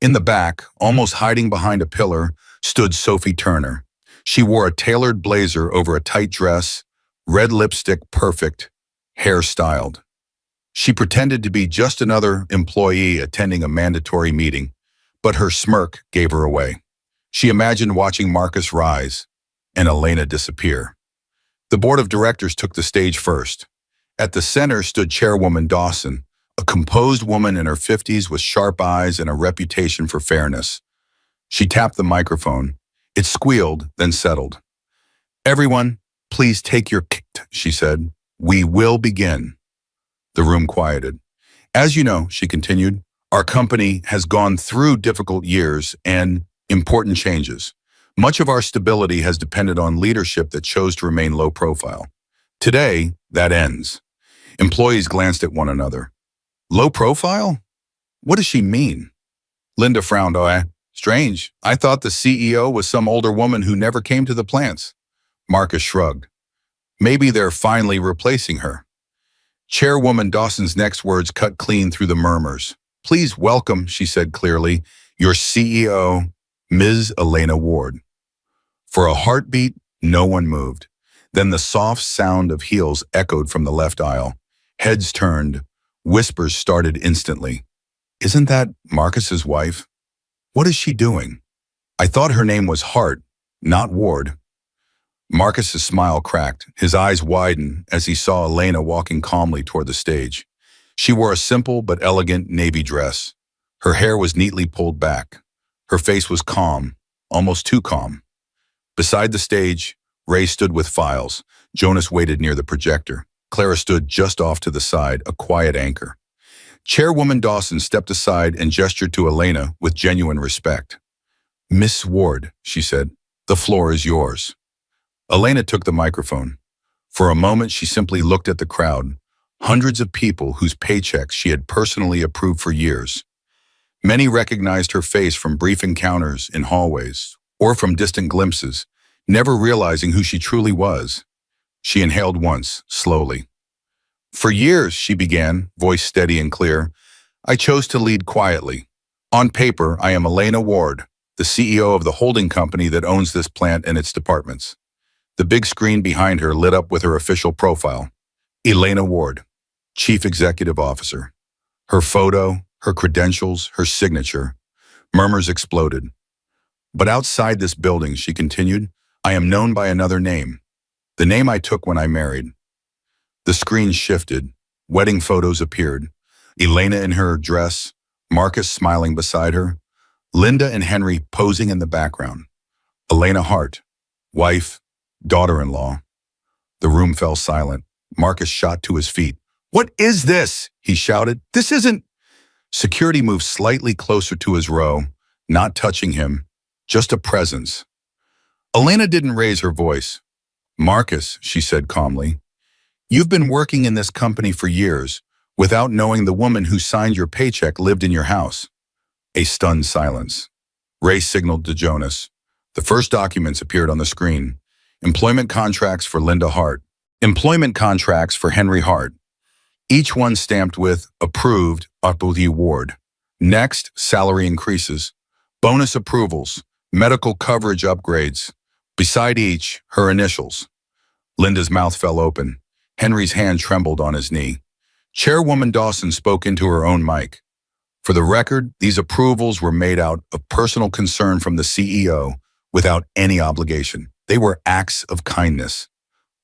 In the back, almost hiding behind a pillar, stood Sophie Turner. She wore a tailored blazer over a tight dress, red lipstick perfect, hair styled. She pretended to be just another employee attending a mandatory meeting, but her smirk gave her away. She imagined watching Marcus rise and Elena disappear. The board of directors took the stage first. At the center stood Chairwoman Dawson, a composed woman in her 50s with sharp eyes and a reputation for fairness. She tapped the microphone. It squealed, then settled. Everyone, please take your seat, she said. We will begin. The room quieted. As you know, she continued, our company has gone through difficult years and important changes. Much of our stability has depended on leadership that chose to remain low profile. Today, that ends. Employees glanced at one another. Low profile? What does she mean? Linda frowned. Strange. I thought the CEO was some older woman who never came to the plants. Marcus shrugged. Maybe they're finally replacing her. Chairwoman Dawson's next words cut clean through the murmurs. Please welcome, she said clearly, your CEO, Ms. Elena Ward. For a heartbeat, no one moved. Then the soft sound of heels echoed from the left aisle. Heads turned. Whispers started instantly. Isn't that Marcus's wife? What is she doing? I thought her name was Hart, not Ward. Marcus's smile cracked. His eyes widened as he saw Elena walking calmly toward the stage. She wore a simple but elegant navy dress. Her hair was neatly pulled back. Her face was calm, almost too calm. Beside the stage, Ray stood with files. Jonas waited near the projector. Clara stood just off to the side, a quiet anchor. Chairwoman Dawson stepped aside and gestured to Elena with genuine respect. Miss Ward, she said, the floor is yours. Elena took the microphone. For a moment, she simply looked at the crowd, hundreds of people whose paychecks she had personally approved for years. Many recognized her face from brief encounters in hallways or from distant glimpses, never realizing who she truly was. She inhaled once, slowly. For years, she began, voice steady and clear, I chose to lead quietly. On paper, I am Elena Ward, the CEO of the holding company that owns this plant and its departments. The big screen behind her lit up with her official profile. Elena Ward, Chief Executive Officer. Her photo, her credentials, her signature. Murmurs exploded. But outside this building, she continued, I am known by another name. The name I took when I married. The screen shifted. Wedding photos appeared. Elena in her dress, Marcus smiling beside her, Linda and Henry posing in the background. Elena Hart, wife, daughter-in-law. The room fell silent. Marcus shot to his feet. What is this? He shouted. This isn't... Security moved slightly closer to his row, not touching him, just a presence. Elena didn't raise her voice. Marcus, she said calmly, you've been working in this company for years without knowing the woman who signed your paycheck lived in your house. A stunned silence. Ray signaled to Jonas. The first documents appeared on the screen. Employment contracts for Linda Hart. Employment contracts for Henry Hart. Each one stamped with Approved Approved Ward. Next, salary increases. Bonus approvals. Medical coverage upgrades. Beside each, her initials. Linda's mouth fell open. Henry's hand trembled on his knee. Chairwoman Dawson spoke into her own mic. For the record, these approvals were made out of personal concern from the CEO without any obligation. They were acts of kindness.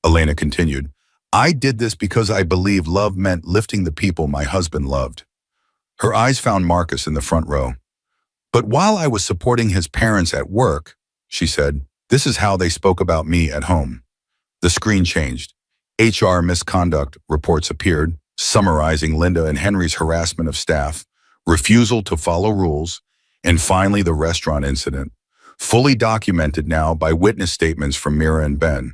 Elena continued, I did this because I believe love meant lifting the people my husband loved. Her eyes found Marcus in the front row. But while I was supporting his parents at work, she said, this is how they spoke about me at home. The screen changed. HR misconduct reports appeared, summarizing Linda and Henry's harassment of staff, refusal to follow rules, and finally the restaurant incident, fully documented now by witness statements from Mira and Ben.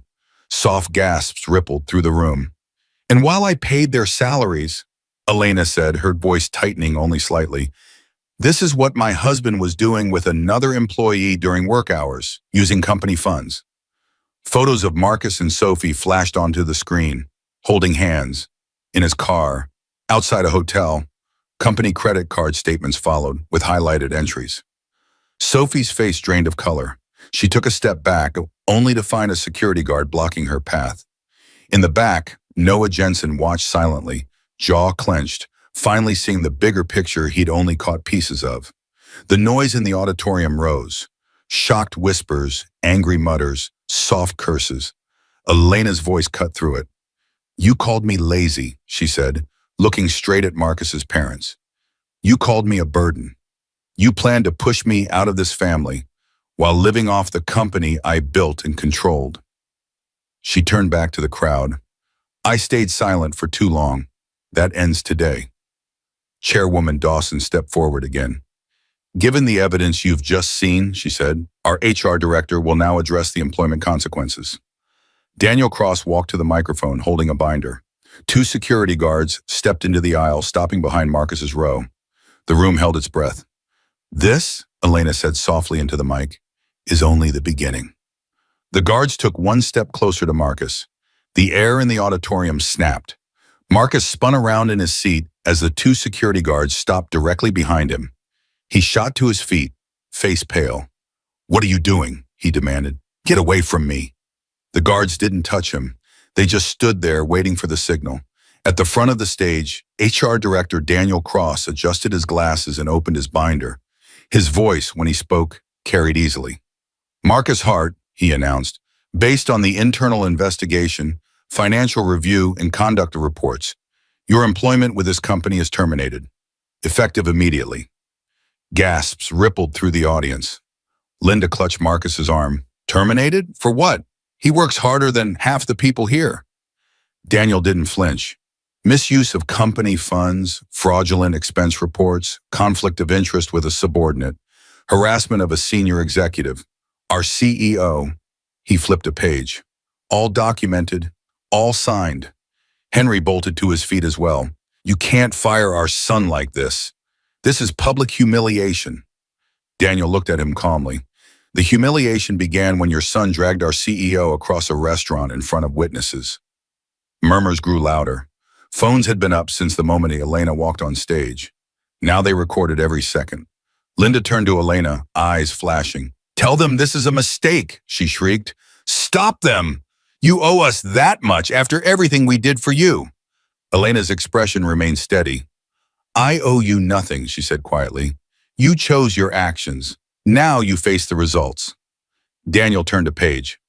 Soft gasps rippled through the room. And while I paid their salaries, Elena said, her voice tightening only slightly, this is what my husband was doing with another employee during work hours, using company funds. Photos of Marcus and Sophie flashed onto the screen, holding hands, in his car, outside a hotel. Company credit card statements followed, with highlighted entries. Sophie's face drained of color. She took a step back, only to find a security guard blocking her path. In the back, Noah Jensen watched silently, jaw clenched, finally seeing the bigger picture he'd only caught pieces of. The noise in the auditorium rose. Shocked whispers, angry mutters, soft curses. Elena's voice cut through it. You called me lazy, she said, looking straight at Marcus's parents. You called me a burden. You planned to push me out of this family while living off the company I built and controlled. She turned back to the crowd. I stayed silent for too long. That ends today. Chairwoman Dawson stepped forward again. Given the evidence you've just seen, she said, our HR director will now address the employment consequences. Daniel Cross walked to the microphone holding a binder. Two security guards stepped into the aisle, stopping behind Marcus's row. The room held its breath. This, Elena said softly into the mic, is only the beginning. The guards took one step closer to Marcus. The air in the auditorium snapped. Marcus spun around in his seat as the two security guards stopped directly behind him. He shot to his feet, face pale. What are you doing? He demanded. Get away from me. The guards didn't touch him. They just stood there waiting for the signal. At the front of the stage, HR Director Daniel Cross adjusted his glasses and opened his binder. His voice, when he spoke, carried easily. Marcus Hart, he announced, based on the internal investigation, financial review, and conduct reports, your employment with this company is terminated, effective immediately. Gasps rippled through the audience. Linda clutched Marcus's arm. Terminated? For what? He works harder than half the people here. Daniel didn't flinch. Misuse of company funds, fraudulent expense reports, conflict of interest with a subordinate, harassment of a senior executive. Our CEO, he flipped a page. All documented, all signed. Henry bolted to his feet as well. You can't fire our son like this. This is public humiliation. Daniel looked at him calmly. The humiliation began when your son dragged our CEO across a restaurant in front of witnesses. Murmurs grew louder. Phones had been up since the moment Elena walked on stage. Now they recorded every second. Linda turned to Elena, eyes flashing. Tell them this is a mistake, she shrieked. Stop them! You owe us that much after everything we did for you. Elena's expression remained steady. I owe you nothing, she said quietly. You chose your actions. Now you face the results. Daniel turned a page.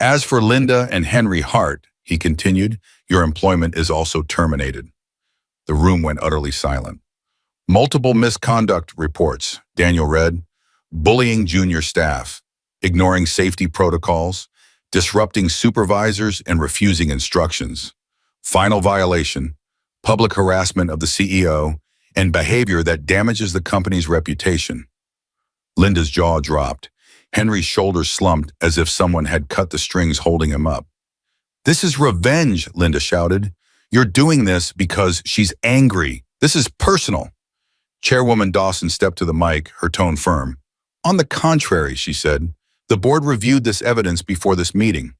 As for Linda and Henry Hart, he continued, your employment is also terminated. The room went utterly silent. Multiple misconduct reports, Daniel read. Bullying junior staff, ignoring safety protocols, disrupting supervisors and refusing instructions. Final violation, public harassment of the CEO, and behavior that damages the company's reputation. Linda's jaw dropped. Henry's shoulders slumped as if someone had cut the strings holding him up. This is revenge, Linda shouted. You're doing this because she's angry. This is personal. Chairwoman Dawson stepped to the mic, her tone firm. On the contrary, she said, the board reviewed this evidence before this meeting.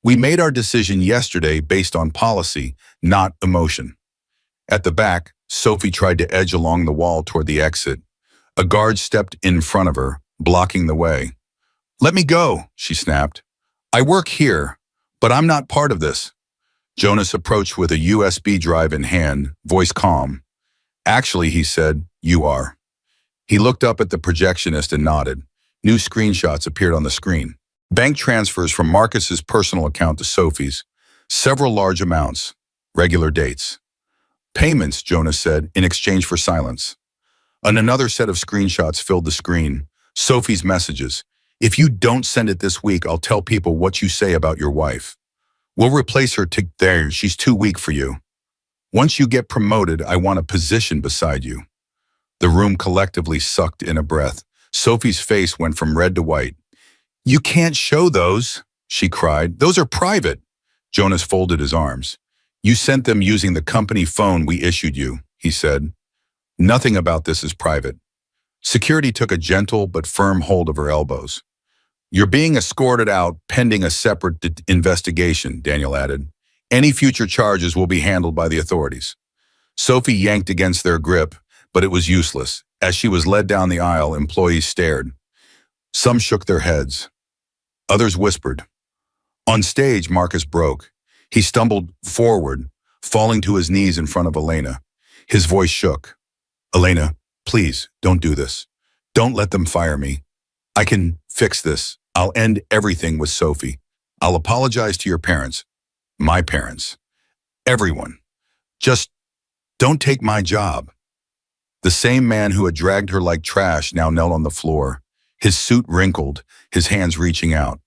We made our decision yesterday based on policy, not emotion. At the back, Sophie tried to edge along the wall toward the exit. A guard stepped in front of her, blocking the way. Let me go, she snapped. I work here, but I'm not part of this. Jonas approached with a USB drive in hand, voice calm. Actually, he said, you are. He looked up at the projectionist and nodded. New screenshots appeared on the screen. Bank transfers from Marcus's personal account to Sophie's. Several large amounts. Regular dates. Payments, Jonas said, in exchange for silence. And another set of screenshots filled the screen. Sophie's messages. If you don't send it this week, I'll tell people what you say about your wife. We'll replace her there. She's too weak for you. Once you get promoted, I want a position beside you. The room collectively sucked in a breath. Sophie's face went from red to white. You can't show those, she cried. Those are private. Jonas folded his arms. You sent them using the company phone we issued you, he said. Nothing about this is private. Security took a gentle but firm hold of her elbows. You're being escorted out pending a separate investigation, Daniel added. Any future charges will be handled by the authorities. Sophie yanked against their grip, but it was useless. As she was led down the aisle, employees stared. Some shook their heads. Others whispered. On stage, Marcus broke. He stumbled forward, falling to his knees in front of Elena. His voice shook. Elena, please, don't do this. Don't let them fire me. I can fix this. I'll end everything with Sophie. I'll apologize to your parents. My parents. Everyone. Just don't take my job. The same man who had dragged her like trash now knelt on the floor, his suit wrinkled, his hands reaching out.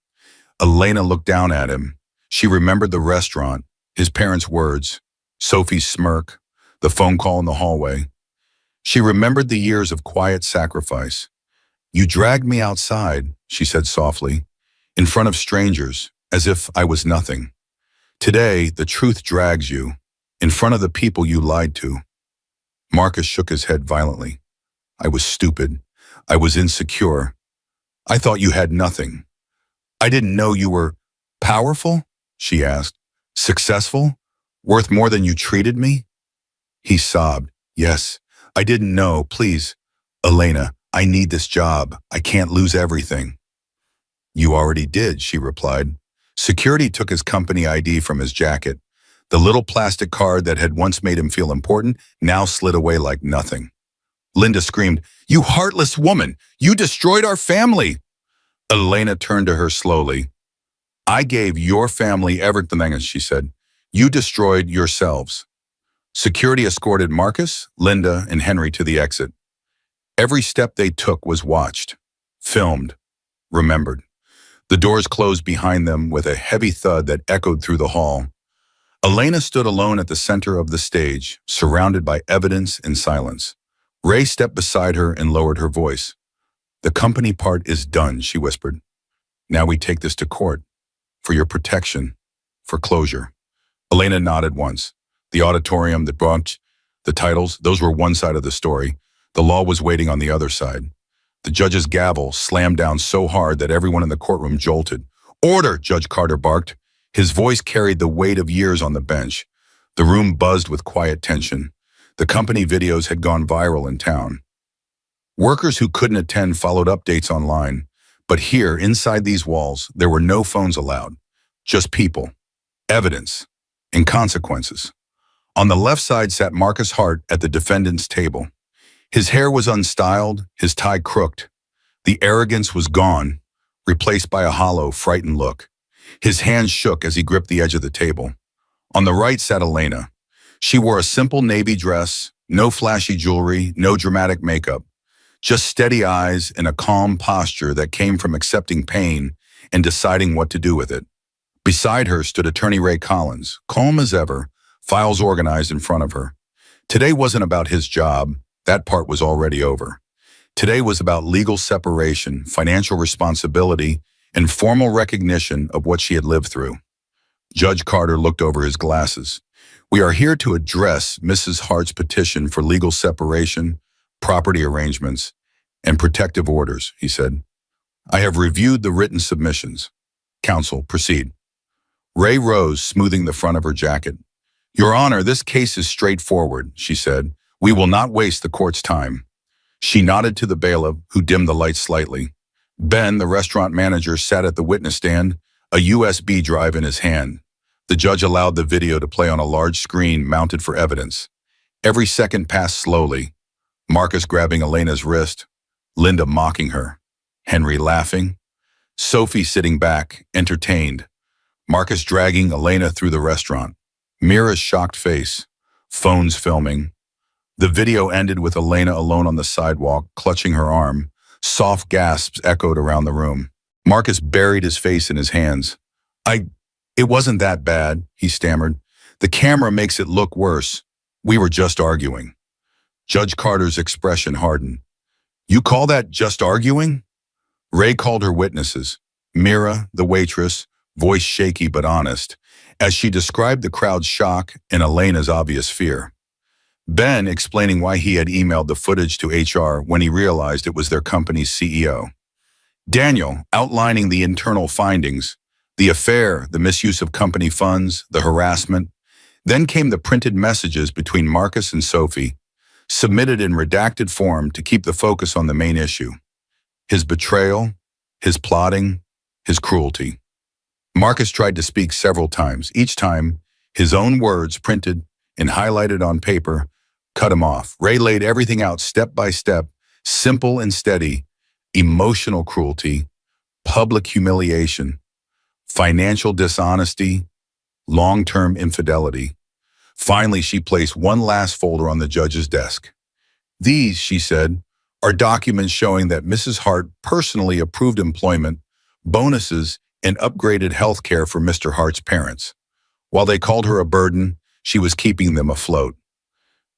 Elena looked down at him. She remembered the restaurant, his parents' words, Sophie's smirk, the phone call in the hallway. She remembered the years of quiet sacrifice. You dragged me outside, she said softly, in front of strangers, as if I was nothing. Today, the truth drags you, in front of the people you lied to. Marcus shook his head violently. I was stupid. I was insecure. I thought you had nothing. I didn't know you were powerful, she asked. Successful? Worth more than you treated me? He sobbed. Yes, I didn't know. Please, Elena, I need this job. I can't lose everything. You already did, she replied. Security took his company ID from his jacket. The little plastic card that had once made him feel important now slid away like nothing. Linda screamed, You heartless woman! You destroyed our family! Elena turned to her slowly. I gave your family everything, she said. You destroyed yourselves. Security escorted Marcus, Linda, and Henry to the exit. Every step they took was watched, filmed, remembered. The doors closed behind them with a heavy thud that echoed through the hall. Elena stood alone at the center of the stage, surrounded by evidence and silence. Ray stepped beside her and lowered her voice. The company part is done, she whispered. Now we take this to court. For your protection. For closure. Elena nodded once. The auditorium, the branch, the titles, those were one side of the story. The law was waiting on the other side. The judge's gavel slammed down so hard that everyone in the courtroom jolted. Order, Judge Carter barked. His voice carried the weight of years on the bench. The room buzzed with quiet tension. The company videos had gone viral in town. Workers who couldn't attend followed updates online. But here, inside these walls, there were no phones allowed. Just people, evidence, and consequences. On the left side sat Marcus Hart at the defendant's table. His hair was unstyled, his tie crooked. The arrogance was gone, replaced by a hollow, frightened look. His hands shook as he gripped the edge of the table. On the right sat Elena. She wore a simple navy dress, no flashy jewelry, no dramatic makeup. Just steady eyes and a calm posture that came from accepting pain and deciding what to do with it. Beside her stood attorney Ray Collins, calm as ever, files organized in front of her. Today wasn't about his job. That part was already over. Today was about legal separation, financial responsibility, and formal recognition of what she had lived through. Judge Carter looked over his glasses. We are here to address Mrs. Hart's petition for legal separation, property arrangements, and protective orders, he said. I have reviewed the written submissions. Counsel, proceed. Ray rose, smoothing the front of her jacket. Your Honor, this case is straightforward, she said. We will not waste the court's time. She nodded to the bailiff, who dimmed the lights slightly. Ben, the restaurant manager, sat at the witness stand, a USB drive in his hand. The judge allowed the video to play on a large screen mounted for evidence. Every second passed slowly. Marcus grabbing Elena's wrist, Linda mocking her, Henry laughing, Sophie sitting back, entertained, Marcus dragging Elena through the restaurant, Mira's shocked face, phones filming. The video ended with Elena alone on the sidewalk, clutching her arm. Soft gasps echoed around the room. Marcus buried his face in his hands. It wasn't that bad, he stammered. The camera makes it look worse. We were just arguing. Judge Carter's expression hardened. You call that just arguing? Ray called her witnesses. Mira, the waitress, voice shaky but honest, as she described the crowd's shock and Elena's obvious fear. Ben explaining why he had emailed the footage to HR when he realized it was their company's CEO. Daniel outlining the internal findings, the affair, the misuse of company funds, the harassment. Then came the printed messages between Marcus and Sophie, submitted in redacted form to keep the focus on the main issue. His betrayal, his plotting, his cruelty. Marcus tried to speak several times. Each time, his own words printed and highlighted on paper cut him off. Ray laid everything out step by step, simple and steady, emotional cruelty, public humiliation, financial dishonesty, long-term infidelity. Finally, she placed one last folder on the judge's desk. These, she said, are documents showing that Mrs. Hart personally approved employment, bonuses, and upgraded health care for Mr. Hart's parents. While they called her a burden, she was keeping them afloat.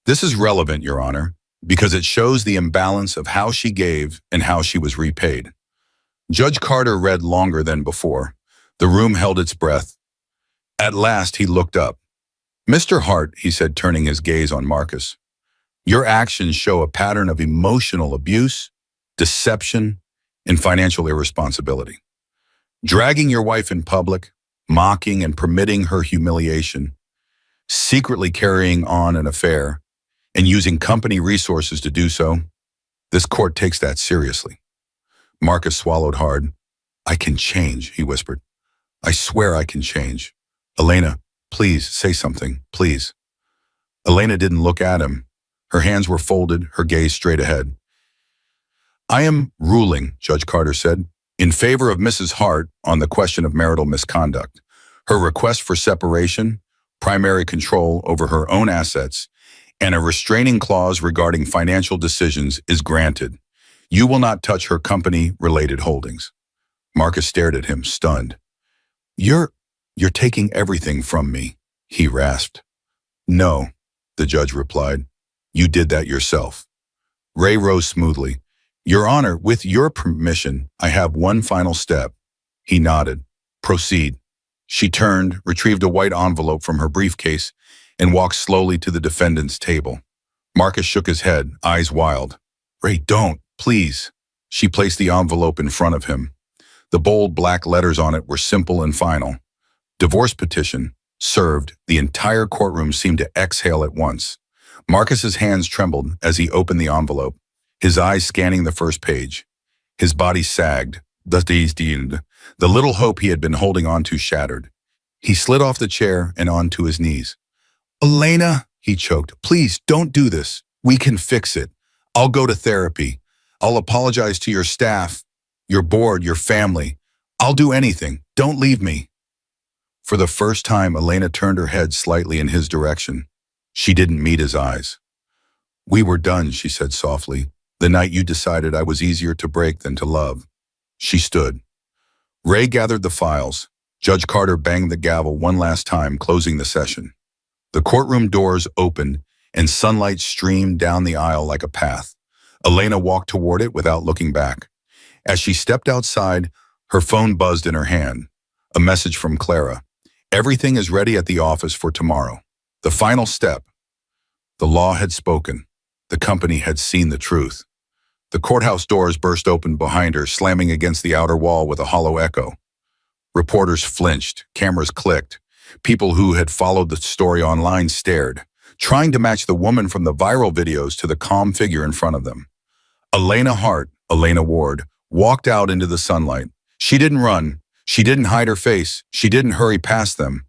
This is relevant, Your Honor, because it shows the imbalance of how she gave and how she was repaid. Judge Carter read longer than before. The room held its breath. At last, he looked up. Mr. Hart, he said, turning his gaze on Marcus, your actions show a pattern of emotional abuse, deception, and financial irresponsibility. Dragging your wife in public, mocking and permitting her humiliation, secretly carrying on an affair, and using company resources to do so, this court takes that seriously. Marcus swallowed hard. I can change, he whispered. I swear I can change. Elena, please say something, please. Elena didn't look at him. Her hands were folded, her gaze straight ahead. I am ruling, Judge Carter said, in favor of Mrs. Hart on the question of marital misconduct. Her request for separation, primary control over her own assets, and a restraining clause regarding financial decisions is granted. You will not touch her company-related holdings. Marcus stared at him, stunned. You're taking everything from me, he rasped. No, the judge replied. You did that yourself. Ray rose smoothly. Your Honor, with your permission, I have one final step. He nodded. Proceed. She turned, retrieved a white envelope from her briefcase, and walked slowly to the defendant's table. Marcus shook his head, eyes wild. Ray, don't, please. She placed the envelope in front of him. The bold black letters on it were simple and final. Divorce petition, served. The entire courtroom seemed to exhale at once. Marcus's hands trembled as he opened the envelope, his eyes scanning the first page. His body sagged. The little hope he had been holding on to shattered. He slid off the chair and onto his knees. Elena, he choked, please don't do this. We can fix it. I'll go to therapy. I'll apologize to your staff, your board, your family. I'll do anything. Don't leave me. For the first time, Elena turned her head slightly in his direction. She didn't meet his eyes. We were done, she said softly, the night you decided I was easier to break than to love. She stood. Ray gathered the files. Judge Carter banged the gavel one last time, closing the session. The courtroom doors opened and sunlight streamed down the aisle like a path. Elena walked toward it without looking back. As she stepped outside, her phone buzzed in her hand. A message from Clara. Everything is ready at the office for tomorrow. The final step. The law had spoken. The company had seen the truth. The courthouse doors burst open behind her, slamming against the outer wall with a hollow echo. Reporters flinched, cameras clicked. People who had followed the story online stared, trying to match the woman from the viral videos to the calm figure in front of them. Elena Hart, Elena Ward, walked out into the sunlight. She didn't run. She didn't hide her face. She didn't hurry past them.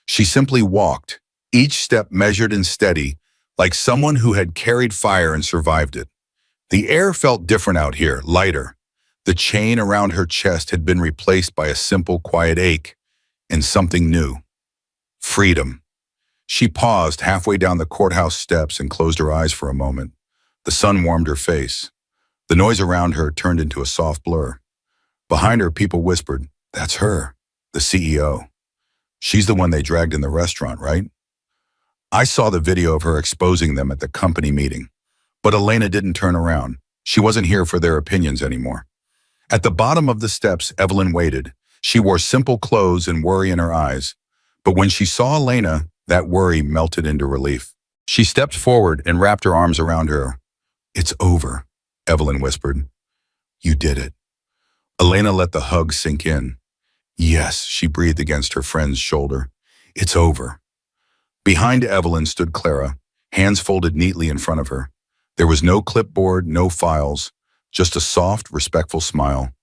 She simply walked, each step measured and steady, like someone who had carried fire and survived it. The air felt different out here, lighter. The chain around her chest had been replaced by a simple, quiet ache, and something new. Freedom. She paused halfway down the courthouse steps and closed her eyes for a moment. The sun warmed her face. The noise around her turned into a soft blur. Behind her, people whispered, "That's her, the CEO. She's the one they dragged in the restaurant, right?" I saw the video of her exposing them at the company meeting. But Elena didn't turn around. She wasn't here for their opinions anymore. At the bottom of the steps, Evelyn waited. She wore simple clothes and worry in her eyes. But when she saw Elena, that worry melted into relief. She stepped forward and wrapped her arms around her. "It's over," Evelyn whispered. "You did it." Elena let the hug sink in. "Yes," she breathed against her friend's shoulder. "It's over." Behind Evelyn stood Clara, hands folded neatly in front of her. There was no clipboard, no files, just a soft, respectful smile.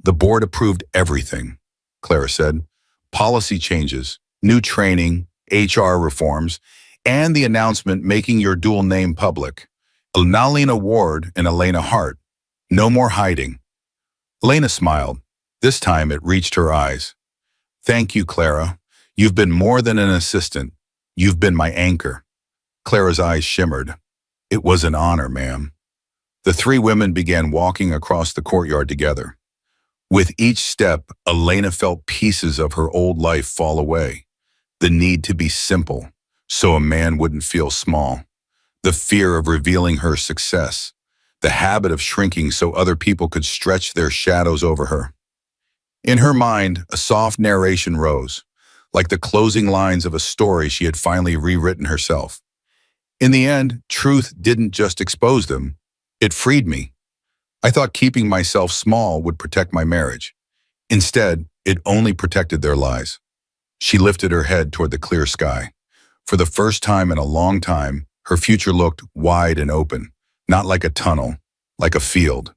"The board approved everything," Clara said. "Policy changes, new training, HR reforms, and the announcement making your dual name public. Elena Ward and Elena Hart. No more hiding." Elena smiled. This time it reached her eyes. "Thank you, Clara. You've been more than an assistant. You've been my anchor." Clara's eyes shimmered. "It was an honor, ma'am." The three women began walking across the courtyard together. With each step, Elena felt pieces of her old life fall away. The need to be simple, so a man wouldn't feel small. The fear of revealing her success. The habit of shrinking so other people could stretch their shadows over her. In her mind, a soft narration rose, like the closing lines of a story she had finally rewritten herself. In the end, truth didn't just expose them, it freed me. I thought keeping myself small would protect my marriage. Instead, it only protected their lies. She lifted her head toward the clear sky. For the first time in a long time, her future looked wide and open, not like a tunnel, like a field.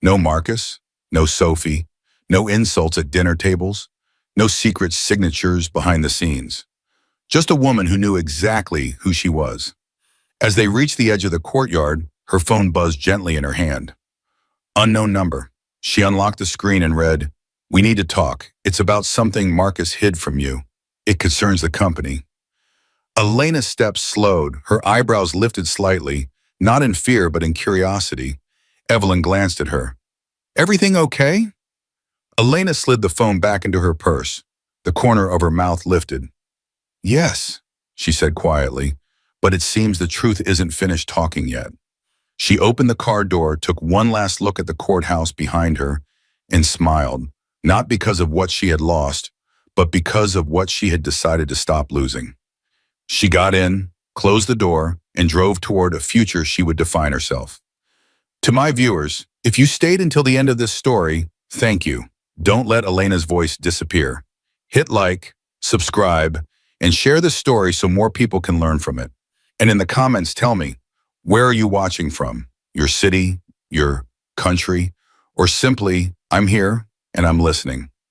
No Marcus, no Sophie, no insults at dinner tables, no secret signatures behind the scenes. Just a woman who knew exactly who she was. As they reached the edge of the courtyard, her phone buzzed gently in her hand. Unknown number. She unlocked the screen and read, "We need to talk. It's about something Marcus hid from you. It concerns the company." Elena's steps slowed, her eyebrows lifted slightly, not in fear but in curiosity. Evelyn glanced at her. "Everything okay?" Elena slid the phone back into her purse. The corner of her mouth lifted. "Yes," she said quietly, "but it seems the truth isn't finished talking yet." She opened the car door, took one last look at the courthouse behind her, and smiled, not because of what she had lost, but because of what she had decided to stop losing. She got in, closed the door, and drove toward a future she would define herself. To my viewers, if you stayed until the end of this story, thank you. Don't let Elena's voice disappear. Hit like, subscribe, and share this story so more people can learn from it. And in the comments, tell me, where are you watching from? Your city, your country, or simply, I'm here and I'm listening.